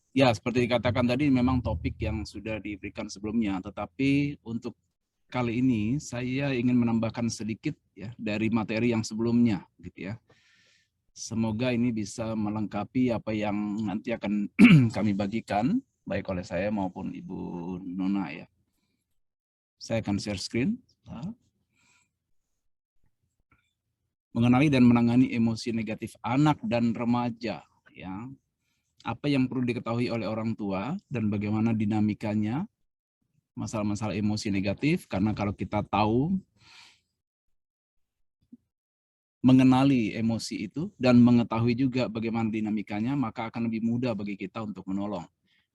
Ya, seperti dikatakan tadi memang topik yang sudah diberikan sebelumnya, tetapi untuk kali ini saya ingin menambahkan sedikit ya dari materi yang sebelumnya gitu ya. Semoga ini bisa melengkapi apa yang nanti akan kami bagikan baik oleh saya maupun Ibu Nona ya. Saya akan share screen. Mengenali dan menangani emosi negatif anak dan remaja ya. Apa yang perlu diketahui oleh orang tua dan bagaimana dinamikanya masalah-masalah emosi negatif, karena kalau kita tahu mengenali emosi itu dan mengetahui juga bagaimana dinamikanya, maka akan lebih mudah bagi kita untuk menolong.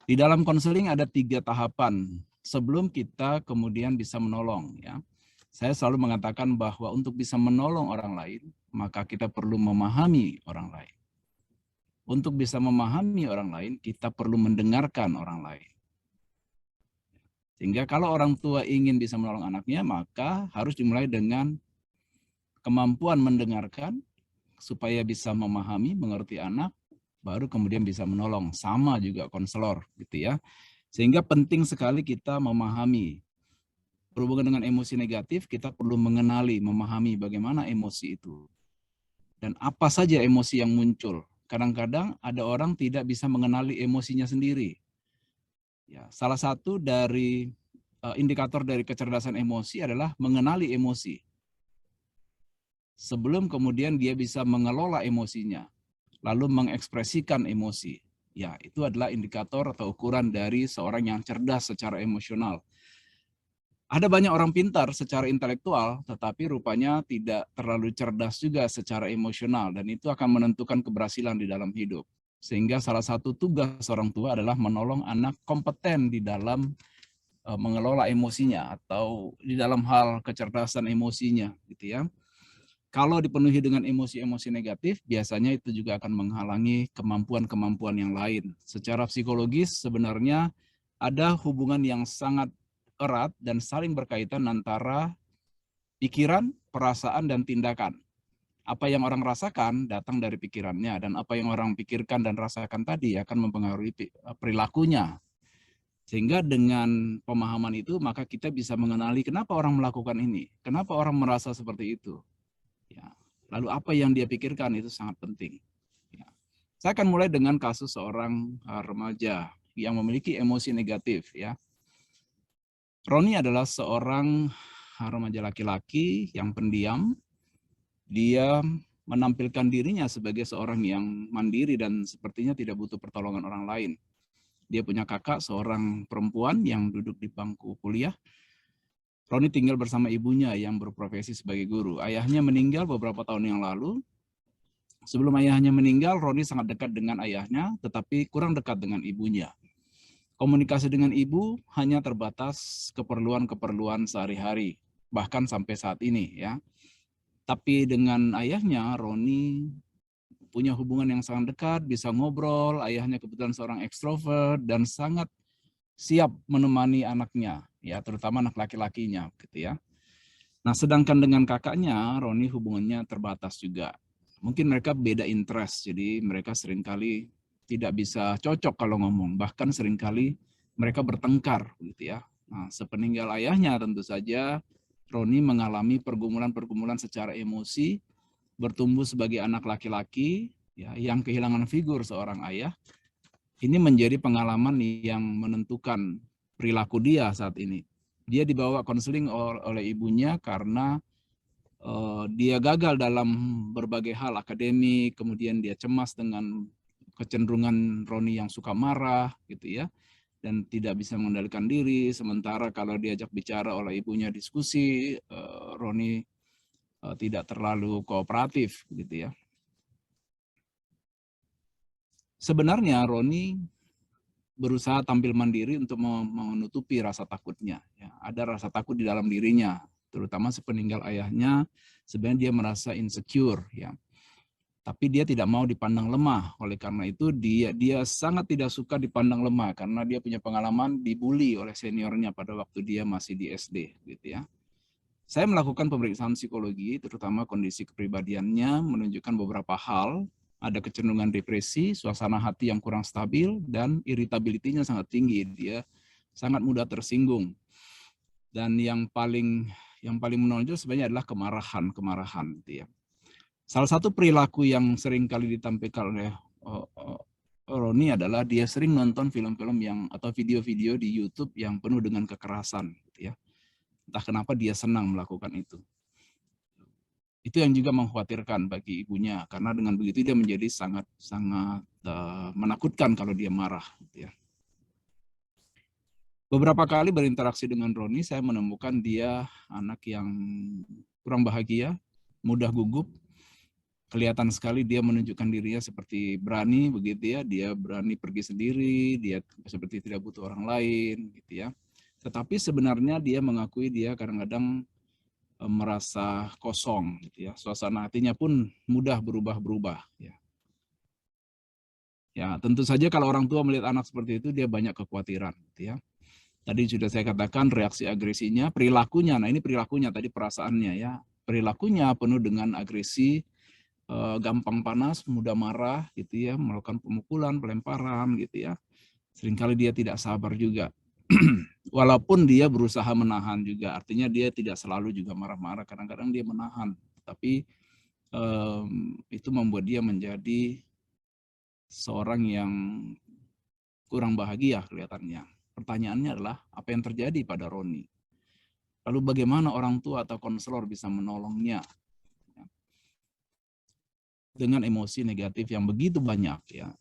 Di dalam konseling ada 3 tahapan sebelum kita kemudian bisa menolong ya. Saya selalu mengatakan bahwa untuk bisa menolong orang lain, maka kita perlu memahami orang lain. Untuk bisa memahami orang lain, kita perlu mendengarkan orang lain. Sehingga kalau orang tua ingin bisa menolong anaknya, maka harus dimulai dengan kemampuan mendengarkan supaya bisa memahami, mengerti anak, baru kemudian bisa menolong. Sama juga konselor gitu ya. Sehingga penting sekali kita memahami. Berhubungan dengan emosi negatif, kita perlu mengenali, memahami bagaimana emosi itu. Dan apa saja emosi yang muncul. Kadang-kadang ada orang tidak bisa mengenali emosinya sendiri. Ya, salah satu dari indikator dari kecerdasan emosi adalah mengenali emosi. Sebelum kemudian dia bisa mengelola emosinya, lalu mengekspresikan emosi. Ya, itu adalah indikator atau ukuran dari seorang yang cerdas secara emosional. Ada banyak orang pintar secara intelektual, tetapi rupanya tidak terlalu cerdas juga secara emosional, dan itu akan menentukan keberhasilan di dalam hidup. Sehingga salah satu tugas orang tua adalah menolong anak kompeten di dalam mengelola emosinya atau di dalam hal kecerdasan emosinya, gitu ya. Kalau dipenuhi dengan emosi-emosi negatif, biasanya itu juga akan menghalangi kemampuan-kemampuan yang lain. Secara psikologis sebenarnya ada hubungan yang sangat erat dan saling berkaitan antara pikiran, perasaan, dan tindakan. Apa yang orang rasakan datang dari pikirannya, dan apa yang orang pikirkan dan rasakan tadi akan mempengaruhi perilakunya. Sehingga dengan pemahaman itu, maka kita bisa mengenali kenapa orang melakukan ini, kenapa orang merasa seperti itu. Ya. Lalu apa yang dia pikirkan itu sangat penting. Ya. Saya akan mulai dengan kasus seorang remaja yang memiliki emosi negatif. Ya. Roni adalah seorang remaja laki-laki yang pendiam. Dia menampilkan dirinya sebagai seorang yang mandiri dan sepertinya tidak butuh pertolongan orang lain. Dia punya kakak, seorang perempuan yang duduk di bangku kuliah. Roni tinggal bersama ibunya yang berprofesi sebagai guru. Ayahnya meninggal beberapa tahun yang lalu. Sebelum ayahnya meninggal, Roni sangat dekat dengan ayahnya, tetapi kurang dekat dengan ibunya. Komunikasi dengan ibu hanya terbatas keperluan-keperluan sehari-hari, bahkan sampai saat ini ya. Tapi dengan ayahnya, Roni punya hubungan yang sangat dekat, bisa ngobrol. Ayahnya kebetulan seorang ekstrovert dan sangat siap menemani anaknya, ya, terutama anak laki-lakinya, gitu ya. Nah, sedangkan dengan kakaknya, Roni hubungannya terbatas juga. Mungkin mereka beda interest, jadi mereka seringkali tidak bisa cocok kalau ngomong. Bahkan seringkali mereka bertengkar, gitu ya. Nah, sepeninggal ayahnya tentu saja Roni mengalami pergumulan-pergumulan secara emosi, bertumbuh sebagai anak laki-laki, ya, yang kehilangan figur seorang ayah. Ini menjadi pengalaman yang menentukan perilaku dia saat ini. Dia dibawa konseling oleh ibunya karena dia gagal dalam berbagai hal akademik, kemudian dia cemas dengan kecenderungan Roni yang suka marah gitu ya, dan tidak bisa mengendalikan diri. Sementara kalau diajak bicara oleh ibunya diskusi, Roni tidak terlalu kooperatif gitu ya. Sebenarnya Roni berusaha tampil mandiri untuk menutupi rasa takutnya. Ya, ada rasa takut di dalam dirinya, terutama sepeninggal ayahnya. Sebenarnya dia merasa insecure, ya. Tapi dia tidak mau dipandang lemah. Oleh karena itu dia sangat tidak suka dipandang lemah karena dia punya pengalaman dibully oleh seniornya pada waktu dia masih di SD, gitu ya. Saya melakukan pemeriksaan psikologi, terutama kondisi kepribadiannya menunjukkan beberapa hal. ada kecenderungan depresi, suasana hati yang kurang stabil, dan iritabilitasnya sangat tinggi. Dia sangat mudah tersinggung. Dan yang paling menonjol sebenarnya adalah kemarahan gitu ya. Salah satu perilaku yang sering kali ditampilkan oleh Roni adalah dia sering nonton film-film yang atau video-video di YouTube yang penuh dengan kekerasan gitu ya. Entah kenapa dia senang melakukan itu. Itu yang juga mengkhawatirkan bagi ibunya, karena dengan begitu dia menjadi sangat menakutkan kalau dia marah gitu ya. Beberapa kali berinteraksi dengan Roni, saya menemukan dia anak yang kurang bahagia, mudah gugup. Kelihatan sekali dia menunjukkan dirinya seperti berani begitu ya, dia berani pergi sendiri, dia seperti tidak butuh orang lain gitu ya. Tetapi sebenarnya dia mengakui dia kadang-kadang merasa kosong gitu ya. Suasana hatinya pun mudah berubah-berubah ya. Ya, tentu saja kalau orang tua melihat anak seperti itu dia banyak kekhawatiran gitu ya. Tadi sudah saya katakan reaksi agresinya, perilakunya. Nah, ini perilakunya tadi, perasaannya ya. Perilakunya penuh dengan agresi, gampang panas, mudah marah gitu ya, melakukan pemukulan, pelemparan gitu ya. Seringkali dia tidak sabar juga. Walaupun dia berusaha menahan juga, artinya dia tidak selalu juga marah-marah, kadang-kadang dia menahan. Tapi itu membuat dia menjadi seorang yang kurang bahagia kelihatannya. Pertanyaannya adalah, apa yang terjadi pada Roni? Lalu bagaimana orang tua atau konselor bisa menolongnya dengan emosi negatif yang begitu banyak ya.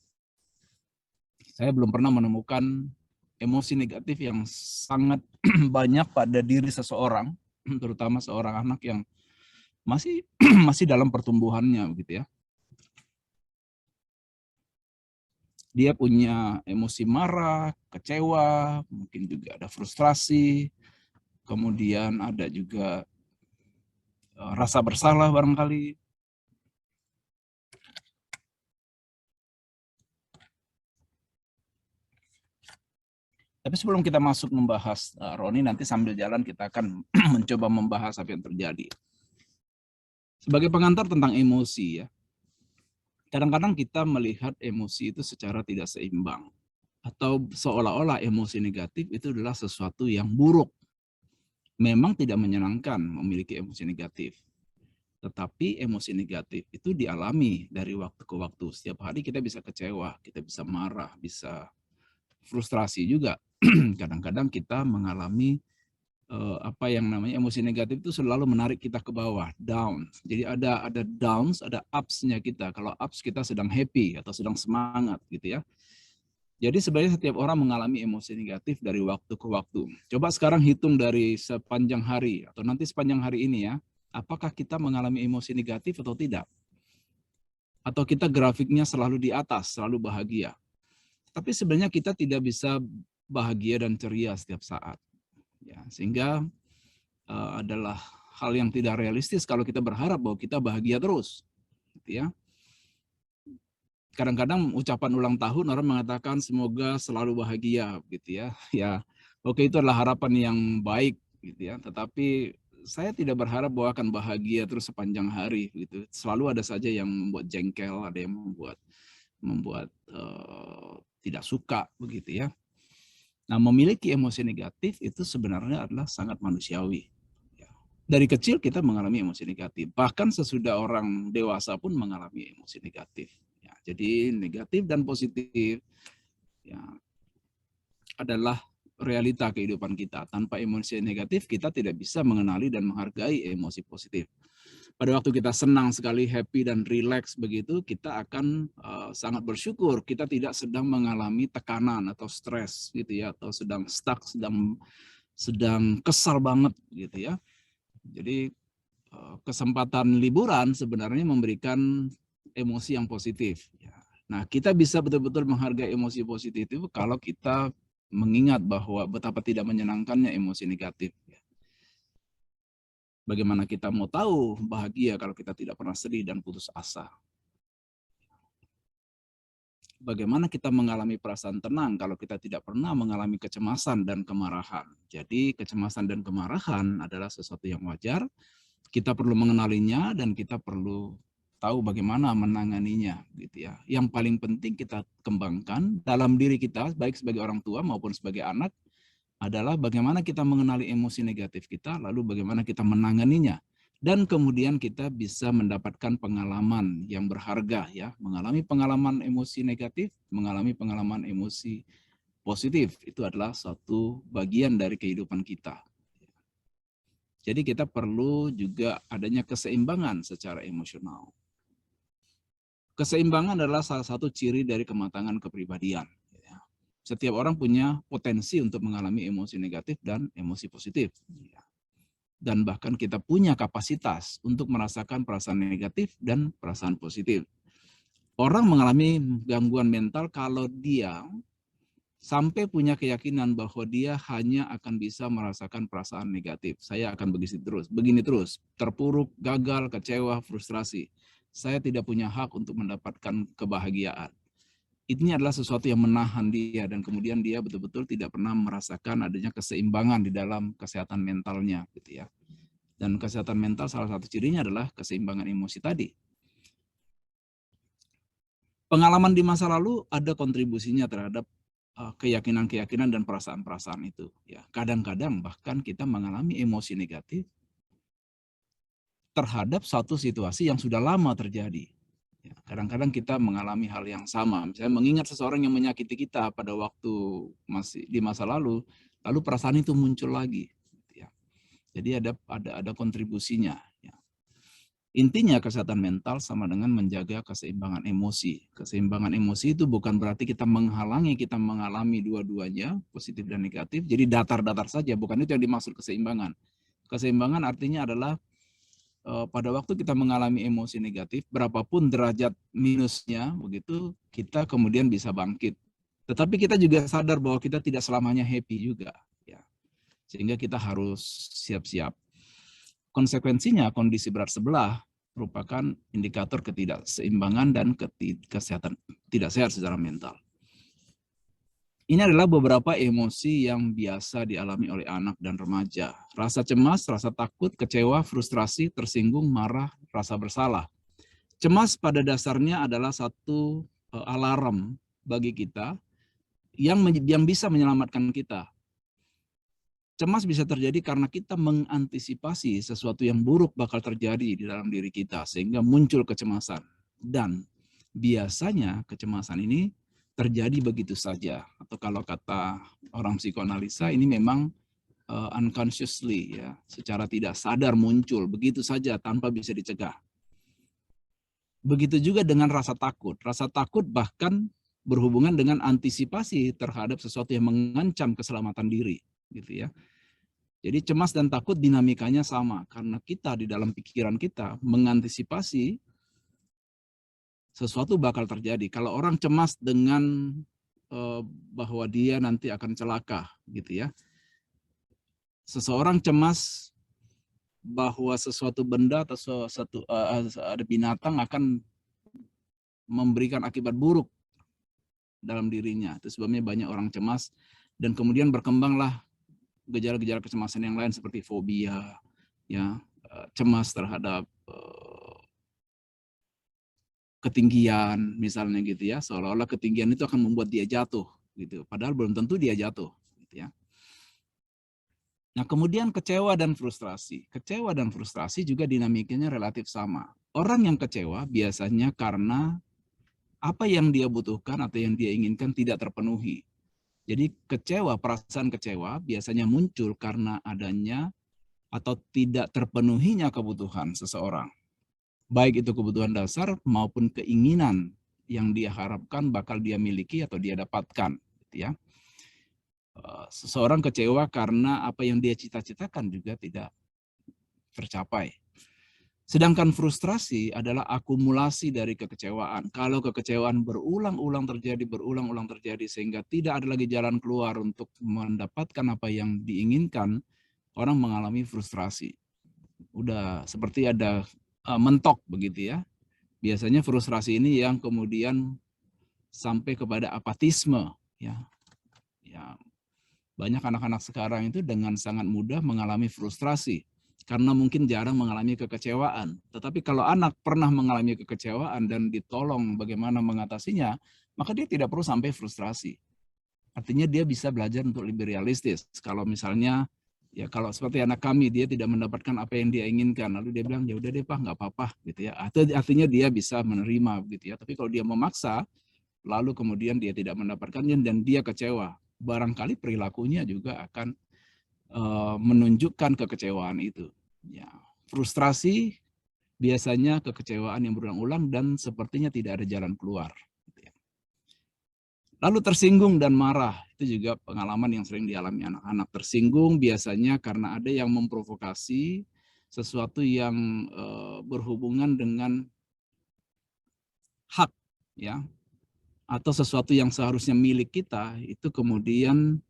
Saya belum pernah menemukan emosi negatif yang sangat banyak pada diri seseorang, terutama seorang anak yang masih masih dalam pertumbuhannya begitu ya. Dia punya emosi marah, kecewa, mungkin juga ada frustrasi, kemudian ada juga rasa bersalah barangkali. Tapi sebelum kita masuk membahas Roni, nanti sambil jalan kita akan mencoba membahas apa yang terjadi. Sebagai pengantar tentang emosi ya, kadang-kadang kita melihat emosi itu secara tidak seimbang. Atau seolah-olah emosi negatif itu adalah sesuatu yang buruk. Memang tidak menyenangkan memiliki emosi negatif. Tetapi emosi negatif itu dialami dari waktu ke waktu. Setiap hari kita bisa kecewa, kita bisa marah, bisa frustrasi juga. Kadang-kadang kita mengalami apa yang namanya emosi negatif itu selalu menarik kita ke bawah, down. Jadi ada downs, ada ups-nya kita. Kalau ups kita sedang happy atau sedang semangat gitu ya. Jadi sebenarnya setiap orang mengalami emosi negatif dari waktu ke waktu. Coba sekarang hitung dari sepanjang hari atau nanti sepanjang hari ini ya. Apakah kita mengalami emosi negatif atau tidak? Atau kita grafiknya selalu di atas, selalu bahagia. Tapi sebenarnya kita tidak bisa bahagia dan ceria setiap saat. Ya, sehingga adalah hal yang tidak realistis kalau kita berharap bahwa kita bahagia terus, gitu ya. Kadang-kadang ucapan ulang tahun orang mengatakan semoga selalu bahagia, gitu ya. Ya, oke, itu adalah harapan yang baik, gitu ya. Tetapi saya tidak berharap bahwa akan bahagia terus sepanjang hari, gitu. Selalu ada saja yang membuat jengkel, ada yang membuat tidak suka, begitu ya. Nah, memiliki emosi negatif itu sebenarnya adalah sangat manusiawi. Dari kecil kita mengalami emosi negatif. Bahkan sesudah orang dewasa pun mengalami emosi negatif. Ya, jadi negatif dan positif ya, adalah realita kehidupan kita. Tanpa emosi negatif kita tidak bisa mengenali dan menghargai emosi positif. Pada waktu kita senang sekali, happy dan relax begitu, kita akan sangat bersyukur kita tidak sedang mengalami tekanan atau stres gitu ya, atau sedang stuck, sedang kesal banget gitu ya. Jadi kesempatan liburan sebenarnya memberikan emosi yang positif. Nah, kita bisa betul-betul menghargai emosi positif itu kalau kita mengingat bahwa betapa tidak menyenangkannya emosi negatif. Bagaimana kita mau tahu bahagia kalau kita tidak pernah sedih dan putus asa? Bagaimana kita mengalami perasaan tenang kalau kita tidak pernah mengalami kecemasan dan kemarahan? Jadi kecemasan dan kemarahan adalah sesuatu yang wajar. Kita perlu mengenalinya dan kita perlu tahu bagaimana menanganinya gitu ya. Yang paling penting kita kembangkan dalam diri kita baik sebagai orang tua maupun sebagai anak adalah bagaimana kita mengenali emosi negatif kita, lalu bagaimana kita menanganinya. Dan kemudian kita bisa mendapatkan pengalaman yang berharga ya, mengalami pengalaman emosi negatif, mengalami pengalaman emosi positif. Itu adalah suatu bagian dari kehidupan kita. Jadi kita perlu juga adanya keseimbangan secara emosional. Keseimbangan adalah salah satu ciri dari kematangan kepribadian. Setiap orang punya potensi untuk mengalami emosi negatif dan emosi positif. Dan bahkan kita punya kapasitas untuk merasakan perasaan negatif dan perasaan positif. Orang mengalami gangguan mental kalau dia sampai punya keyakinan bahwa dia hanya akan bisa merasakan perasaan negatif. Saya akan begini terus, terpuruk, gagal, kecewa, frustrasi. Saya tidak punya hak untuk mendapatkan kebahagiaan. Ini adalah sesuatu yang menahan dia dan kemudian dia betul-betul tidak pernah merasakan adanya keseimbangan di dalam kesehatan mentalnya, gitu ya. Dan kesehatan mental salah satu cirinya adalah keseimbangan emosi tadi. Pengalaman di masa lalu ada kontribusinya terhadap keyakinan-keyakinan dan perasaan-perasaan itu. Ya, kadang-kadang bahkan kita mengalami emosi negatif terhadap satu situasi yang sudah lama terjadi. Ya, kadang-kadang kita mengalami hal yang sama. Misalnya mengingat seseorang yang menyakiti kita pada waktu masih di masa lalu perasaan itu muncul lagi. Ya. Jadi ada kontribusinya. Ya. Intinya kesehatan mental sama dengan menjaga keseimbangan emosi. Keseimbangan emosi itu bukan berarti kita menghalangi kita mengalami dua-duanya, positif dan negatif. Jadi datar-datar saja, bukan itu yang dimaksud keseimbangan. Keseimbangan artinya adalah pada waktu kita mengalami emosi negatif, berapapun derajat minusnya, begitu kita kemudian bisa bangkit. Tetapi kita juga sadar bahwa kita tidak selamanya happy juga, ya. Sehingga kita harus siap-siap. Konsekuensinya kondisi berat sebelah merupakan indikator ketidakseimbangan dan kesehatan tidak sehat secara mental. Ini adalah beberapa emosi yang biasa dialami oleh anak dan remaja. Rasa cemas, rasa takut, kecewa, frustrasi, tersinggung, marah, rasa bersalah. Cemas pada dasarnya adalah satu alarm bagi kita yang bisa menyelamatkan kita. Cemas bisa terjadi karena kita mengantisipasi sesuatu yang buruk bakal terjadi di dalam diri kita sehingga muncul kecemasan. Dan biasanya kecemasan ini terjadi begitu saja, atau kalau kata orang psikoanalisa ini memang unconsciously, ya, secara tidak sadar muncul begitu saja tanpa bisa dicegah. Begitu juga dengan rasa takut. Rasa takut bahkan berhubungan dengan antisipasi terhadap sesuatu yang mengancam keselamatan diri, gitu ya. Jadi cemas dan takut dinamikanya sama karena kita di dalam pikiran kita mengantisipasi sesuatu bakal terjadi. Kalau orang cemas dengan bahwa dia nanti akan celaka, gitu ya. Seseorang cemas bahwa sesuatu benda atau ada binatang akan memberikan akibat buruk dalam dirinya. Itu sebabnya banyak orang cemas dan kemudian berkembanglah gejala-gejala kecemasan yang lain seperti fobia, ya, cemas terhadap ketinggian misalnya, gitu ya, seolah-olah ketinggian itu akan membuat dia jatuh, gitu. Padahal belum tentu dia jatuh, gitu ya. Nah, kemudian kecewa dan frustrasi. Kecewa dan frustrasi juga dinamikanya relatif sama. Orang yang kecewa biasanya karena apa yang dia butuhkan atau yang dia inginkan tidak terpenuhi. Jadi perasaan kecewa biasanya muncul karena adanya atau tidak terpenuhinya kebutuhan seseorang. Baik itu kebutuhan dasar maupun keinginan yang dia harapkan bakal dia miliki atau dia dapatkan, gitu ya. Seseorang kecewa karena apa yang dia cita-citakan juga tidak tercapai. Sedangkan frustrasi adalah akumulasi dari kekecewaan. Kalau kekecewaan berulang-ulang terjadi sehingga tidak ada lagi jalan keluar untuk mendapatkan apa yang diinginkan, orang mengalami frustrasi. Udah seperti ada mentok begitu ya. Biasanya frustrasi ini yang kemudian sampai kepada apatisme, ya. Ya, banyak anak-anak sekarang itu dengan sangat mudah mengalami frustrasi. karena mungkin jarang mengalami kekecewaan. Tetapi kalau anak pernah mengalami kekecewaan dan ditolong bagaimana mengatasinya, maka dia tidak perlu sampai frustrasi. Artinya dia bisa belajar untuk lebih realistis. Kalau misalnya, ya kalau seperti anak kami, dia tidak mendapatkan apa yang dia inginkan, lalu dia bilang, ya udah deh Pak, nggak apa-apa, gitu ya. Artinya dia bisa menerima, gitu ya. Tapi kalau dia memaksa, lalu kemudian dia tidak mendapatkannya dan dia kecewa, barangkali perilakunya juga akan menunjukkan kekecewaan itu. Ya, frustrasi biasanya kekecewaan yang berulang-ulang dan sepertinya tidak ada jalan keluar. Lalu tersinggung dan marah, itu juga pengalaman yang sering dialami anak-anak. Tersinggung biasanya karena ada yang memprovokasi sesuatu yang berhubungan dengan hak, ya, atau sesuatu yang seharusnya milik kita, itu kemudian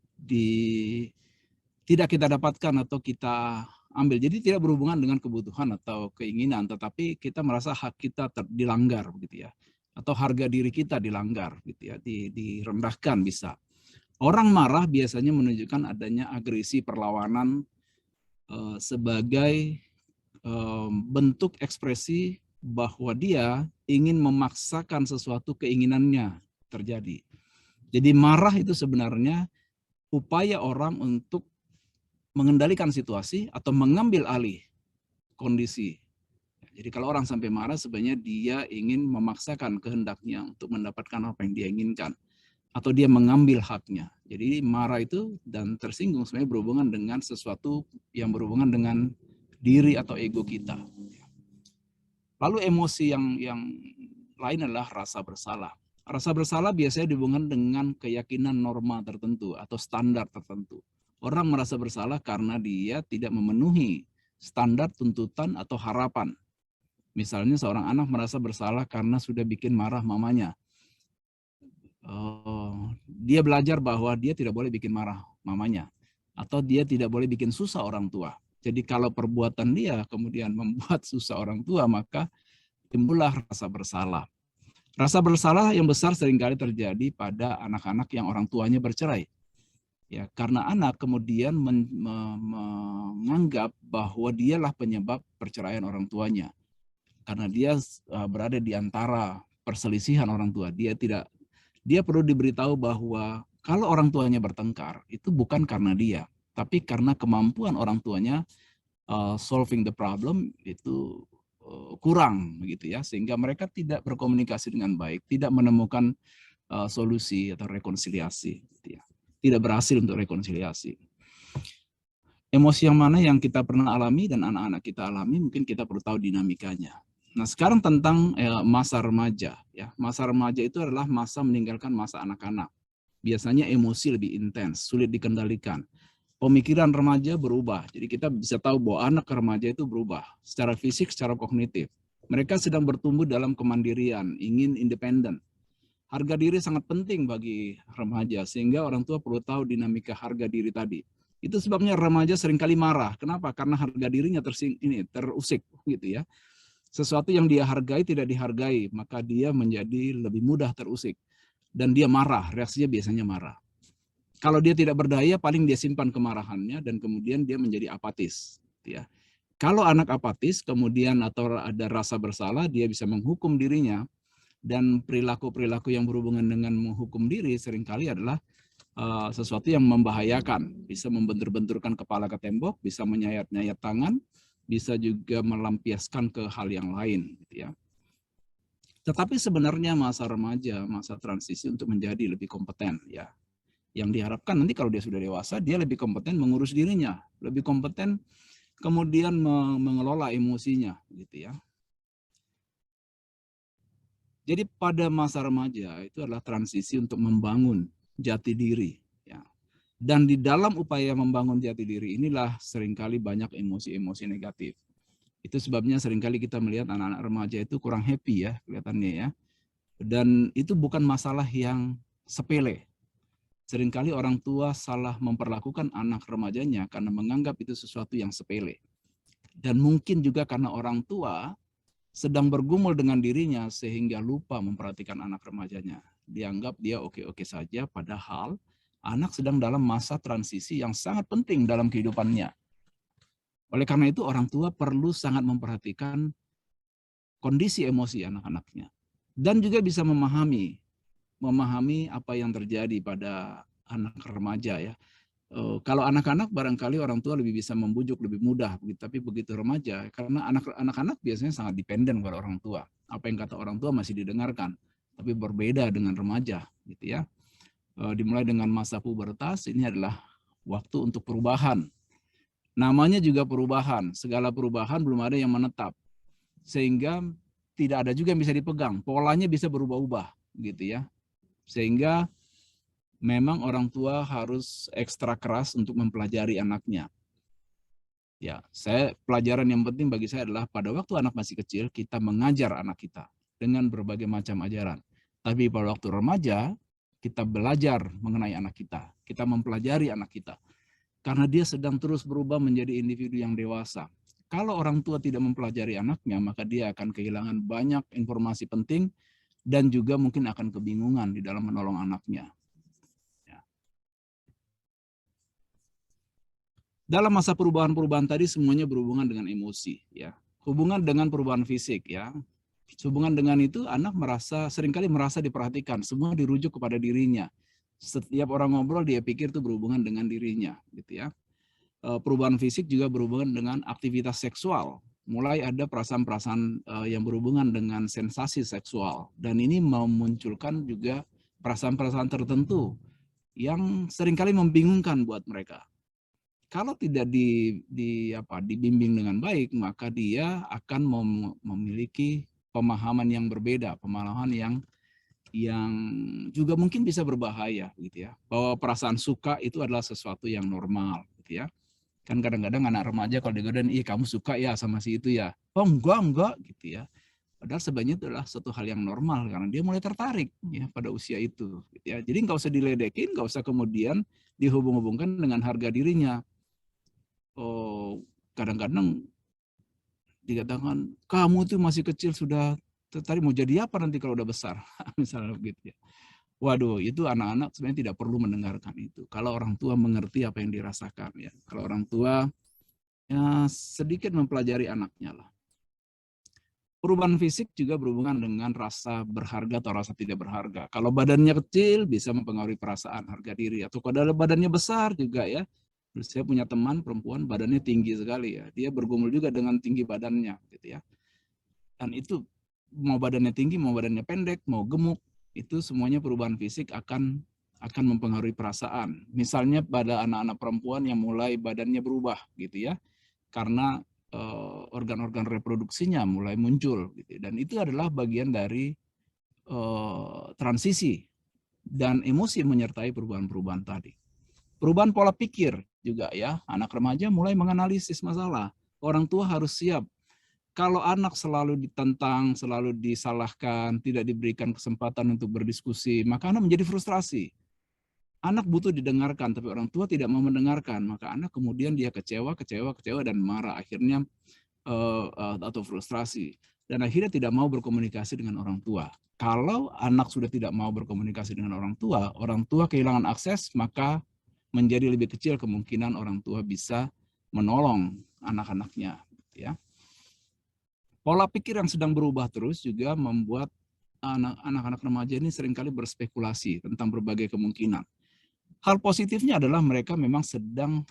tidak kita dapatkan atau kita ambil. Jadi tidak berhubungan dengan kebutuhan atau keinginan, tetapi kita merasa hak kita dilanggar, begitu ya, atau harga diri kita dilanggar, gitu ya, direndahkan bisa. Orang marah biasanya menunjukkan adanya agresi perlawanan sebagai bentuk ekspresi bahwa dia ingin memaksakan sesuatu keinginannya terjadi. Jadi marah itu sebenarnya upaya orang untuk mengendalikan situasi atau mengambil alih kondisi. Jadi kalau orang sampai marah sebenarnya dia ingin memaksakan kehendaknya untuk mendapatkan apa yang dia inginkan. Atau dia mengambil haknya. Jadi marah itu dan tersinggung sebenarnya berhubungan dengan sesuatu yang berhubungan dengan diri atau ego kita. Lalu emosi yang lain adalah rasa bersalah. Rasa bersalah biasanya dihubungkan dengan keyakinan norma tertentu atau standar tertentu. Orang merasa bersalah karena dia tidak memenuhi standar tuntutan atau harapan. Misalnya seorang anak merasa bersalah karena sudah bikin marah mamanya. Dia belajar bahwa dia tidak boleh bikin marah mamanya. Atau dia tidak boleh bikin susah orang tua. Jadi kalau perbuatan dia kemudian membuat susah orang tua, maka timbullah rasa bersalah. Rasa bersalah yang besar seringkali terjadi pada anak-anak yang orang tuanya bercerai. Ya, karena anak kemudian menganggap bahwa dialah penyebab perceraian orang tuanya. Karena dia berada di antara perselisihan orang tua. Dia perlu diberitahu bahwa kalau orang tuanya bertengkar, itu bukan karena dia, tapi karena kemampuan orang tuanya solving the problem itu kurang, begitu ya, sehingga mereka tidak berkomunikasi dengan baik, tidak menemukan solusi atau rekonsiliasi, gitu ya. Tidak berhasil untuk rekonsiliasi. Emosi yang mana yang kita pernah alami dan anak-anak kita alami, mungkin kita perlu tahu dinamikanya. Nah, sekarang tentang masa remaja, ya. Masa remaja itu adalah masa meninggalkan masa anak-anak. Biasanya emosi lebih intens, sulit dikendalikan. Pemikiran remaja berubah. Jadi kita bisa tahu bahwa anak remaja itu berubah secara fisik, secara kognitif. Mereka sedang bertumbuh dalam kemandirian, ingin independen. Harga diri sangat penting bagi remaja, sehingga orang tua perlu tahu dinamika harga diri tadi. Itu sebabnya remaja seringkali marah. Kenapa? Karena harga dirinya terusik, gitu ya. Sesuatu yang dia hargai tidak dihargai, maka dia menjadi lebih mudah terusik. Dan dia marah, reaksinya biasanya marah. Kalau dia tidak berdaya, paling dia simpan kemarahannya dan kemudian dia menjadi apatis. Ya. Kalau anak apatis, kemudian atau ada rasa bersalah, dia bisa menghukum dirinya. Dan perilaku-perilaku yang berhubungan dengan menghukum diri seringkali adalah sesuatu yang membahayakan. Bisa membentur-benturkan kepala ke tembok, bisa menyayat-nyayat tangan, bisa juga melampiaskan ke hal yang lain. Gitu ya. Tetapi sebenarnya masa remaja, masa transisi untuk menjadi lebih kompeten. Ya. Yang diharapkan nanti kalau dia sudah dewasa, dia lebih kompeten mengurus dirinya, lebih kompeten kemudian mengelola emosinya, gitu ya. Jadi pada masa remaja itu adalah transisi untuk membangun jati diri. Ya. Dan di dalam upaya membangun jati diri inilah seringkali banyak emosi-emosi negatif. Itu sebabnya seringkali kita melihat anak-anak remaja itu kurang happy ya kelihatannya ya. Dan itu bukan masalah yang sepele. Seringkali orang tua salah memperlakukan anak remajanya karena menganggap itu sesuatu yang sepele. Dan mungkin juga karena orang tua sedang bergumul dengan dirinya sehingga lupa memperhatikan anak remajanya. Dianggap dia oke-oke saja, padahal anak sedang dalam masa transisi yang sangat penting dalam kehidupannya. Oleh karena itu orang tua perlu sangat memperhatikan kondisi emosi anak-anaknya dan juga bisa memahami apa yang terjadi pada anak remaja ya. Kalau anak-anak barangkali orang tua lebih bisa membujuk lebih mudah, tapi begitu remaja karena anak-anak biasanya sangat dependen pada orang tua. Apa yang kata orang tua masih didengarkan, tapi berbeda dengan remaja gitu ya. Dimulai dengan masa pubertas, ini adalah waktu untuk perubahan. Namanya juga perubahan, segala perubahan belum ada yang menetap. Sehingga tidak ada juga yang bisa dipegang, polanya bisa berubah-ubah gitu ya. Sehingga memang orang tua harus ekstra keras untuk mempelajari anaknya. Ya, pelajaran yang penting bagi saya adalah pada waktu anak masih kecil kita mengajar anak kita dengan berbagai macam ajaran. Tapi pada waktu remaja kita belajar mengenai anak kita, kita mempelajari anak kita karena dia sedang terus berubah menjadi individu yang dewasa. Kalau orang tua tidak mempelajari anaknya, maka dia akan kehilangan banyak informasi penting dan juga mungkin akan kebingungan di dalam menolong anaknya. Dalam masa perubahan-perubahan tadi semuanya berhubungan dengan emosi ya. Hubungan dengan perubahan fisik ya. Hubungan dengan itu anak seringkali merasa diperhatikan, semua dirujuk kepada dirinya. Setiap orang ngobrol dia pikir itu berhubungan dengan dirinya gitu ya. Perubahan fisik juga berhubungan dengan aktivitas seksual. Mulai ada perasaan-perasaan yang berhubungan dengan sensasi seksual dan ini memunculkan juga perasaan-perasaan tertentu yang seringkali membingungkan buat mereka. Kalau tidak dibimbing dengan baik, maka dia akan memiliki pemahaman yang berbeda, pemahaman yang juga mungkin bisa berbahaya gitu ya. Bahwa perasaan suka itu adalah sesuatu yang normal gitu ya. Kan kadang-kadang anak remaja kalau digodain, kamu suka ya sama si itu ya. Oh enggak gitu ya. Padahal sebenarnya itu adalah suatu hal yang normal karena dia mulai tertarik ya pada usia itu gitu ya. Jadi nggak usah diledekin, nggak usah kemudian dihubung-hubungkan dengan harga dirinya. Kadang-kadang dikatakan kamu tuh masih kecil sudah tertarik mau jadi apa nanti kalau udah besar misalnya begitu ya. Waduh, itu anak-anak sebenarnya tidak perlu mendengarkan itu. Kalau orang tua mengerti apa yang dirasakan ya. Kalau orang tua ya sedikit mempelajari anaknya lah. Perubahan fisik juga berhubungan dengan rasa berharga atau rasa tidak berharga. Kalau badannya kecil bisa mempengaruhi perasaan harga diri atau kalau badannya besar juga ya. Saya punya teman perempuan badannya tinggi sekali ya. Dia bergumul juga dengan tinggi badannya gitu ya. Dan itu mau badannya tinggi, mau badannya pendek, mau gemuk, itu semuanya perubahan fisik akan mempengaruhi perasaan. Misalnya pada anak-anak perempuan yang mulai badannya berubah gitu ya. Karena organ-organ reproduksinya mulai muncul gitu. Dan itu adalah bagian dari transisi dan emosi menyertai perubahan-perubahan tadi. Perubahan pola pikir juga ya, anak remaja mulai menganalisis masalah. Orang tua harus siap. Kalau anak selalu ditentang, selalu disalahkan, tidak diberikan kesempatan untuk berdiskusi, maka anak menjadi frustrasi. Anak butuh didengarkan, tapi orang tua tidak mau mendengarkan, maka anak kemudian dia kecewa dan marah, akhirnya atau frustrasi, dan akhirnya tidak mau berkomunikasi dengan orang tua. Kalau anak sudah tidak mau berkomunikasi dengan orang tua kehilangan akses, maka menjadi lebih kecil kemungkinan orang tua bisa menolong anak-anaknya. Ya. Pola pikir yang sedang berubah terus juga membuat anak-anak remaja ini seringkali berspekulasi tentang berbagai kemungkinan. Hal positifnya adalah mereka memang sedang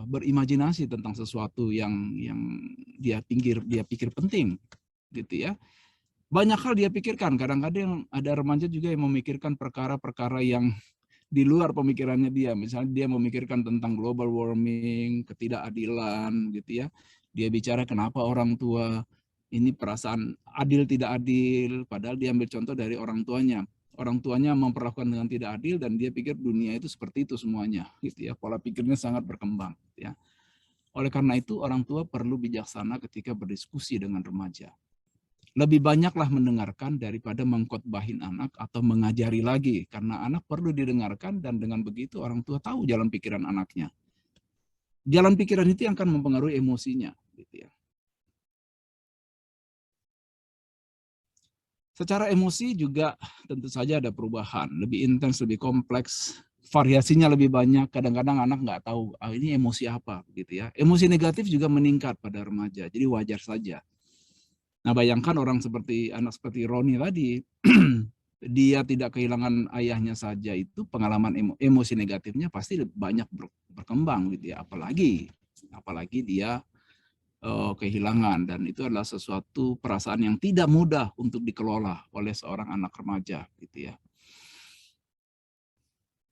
berimajinasi tentang sesuatu yang dia pikir penting, gitu ya. Banyak hal dia pikirkan. Kadang-kadang ada remaja juga yang memikirkan perkara-perkara yang di luar pemikirannya dia. Misalnya dia memikirkan tentang global warming, ketidakadilan gitu ya. Dia bicara kenapa orang tua ini perasaan adil tidak adil, padahal dia ambil contoh dari orang tuanya. Orang tuanya memperlakukan dengan tidak adil dan dia pikir dunia itu seperti itu semuanya gitu ya. Pola pikirnya sangat berkembang ya. Oleh karena itu orang tua perlu bijaksana ketika berdiskusi dengan remaja. Lebih banyaklah mendengarkan daripada mengkhotbahin anak atau mengajari lagi. Karena anak perlu didengarkan dan dengan begitu orang tua tahu jalan pikiran anaknya. Jalan pikiran itu yang akan mempengaruhi emosinya. Gitu ya. Secara emosi juga tentu saja ada perubahan. Lebih intens, lebih kompleks variasinya lebih banyak. Kadang-kadang anak nggak tahu ini emosi apa, gitu ya. Emosi negatif juga meningkat pada remaja, jadi wajar saja. Nah, bayangkan orang seperti anak seperti Roni tadi, dia tidak kehilangan ayahnya saja, itu pengalaman emosi negatifnya pasti banyak berkembang, gitu ya. Apalagi dia kehilangan, dan itu adalah sesuatu perasaan yang tidak mudah untuk dikelola oleh seorang anak remaja, gitu ya.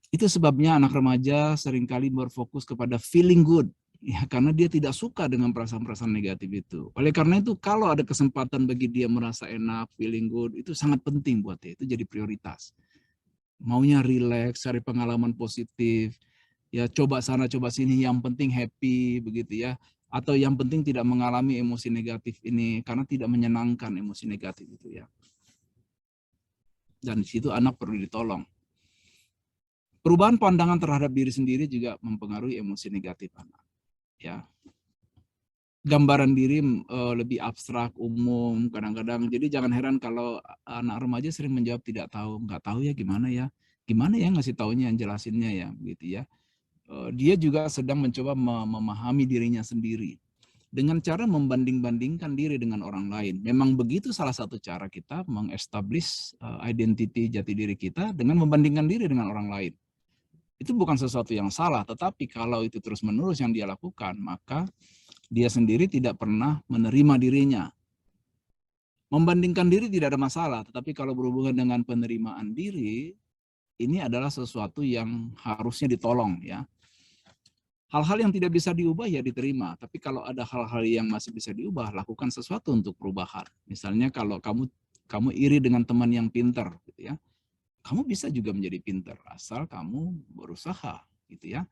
Itu sebabnya anak remaja seringkali berfokus kepada feeling good, ya, karena dia tidak suka dengan perasaan-perasaan negatif itu. Oleh karena itu, kalau ada kesempatan bagi dia merasa enak, feeling good, itu sangat penting buat dia, itu jadi prioritas. Maunya rileks, cari pengalaman positif, ya coba sana, coba sini, yang penting happy, begitu ya. Atau yang penting tidak mengalami emosi negatif ini, karena tidak menyenangkan emosi negatif itu ya. Dan di situ anak perlu ditolong. Perubahan pandangan terhadap diri sendiri juga mempengaruhi emosi negatif anak. Ya, gambaran diri lebih abstrak, umum, kadang-kadang. Jadi jangan heran kalau anak remaja sering menjawab tidak tahu, nggak tahu ya gimana ya ngasih taunya, yang jelasinnya ya, gitu ya. Dia juga sedang mencoba memahami dirinya sendiri dengan cara membanding-bandingkan diri dengan orang lain. Memang begitu salah satu cara kita mengestablish identity jati diri kita dengan membandingkan diri dengan orang lain. Itu bukan sesuatu yang salah, tetapi kalau itu terus-menerus yang dia lakukan, maka dia sendiri tidak pernah menerima dirinya. Membandingkan diri tidak ada masalah, tetapi kalau berhubungan dengan penerimaan diri, ini adalah sesuatu yang harusnya ditolong ya. Hal-hal yang tidak bisa diubah ya diterima, tapi kalau ada hal-hal yang masih bisa diubah, lakukan sesuatu untuk perubahan. Misalnya kalau kamu iri dengan teman yang pintar, gitu ya, kamu bisa juga menjadi pintar asal kamu berusaha, gitu ya.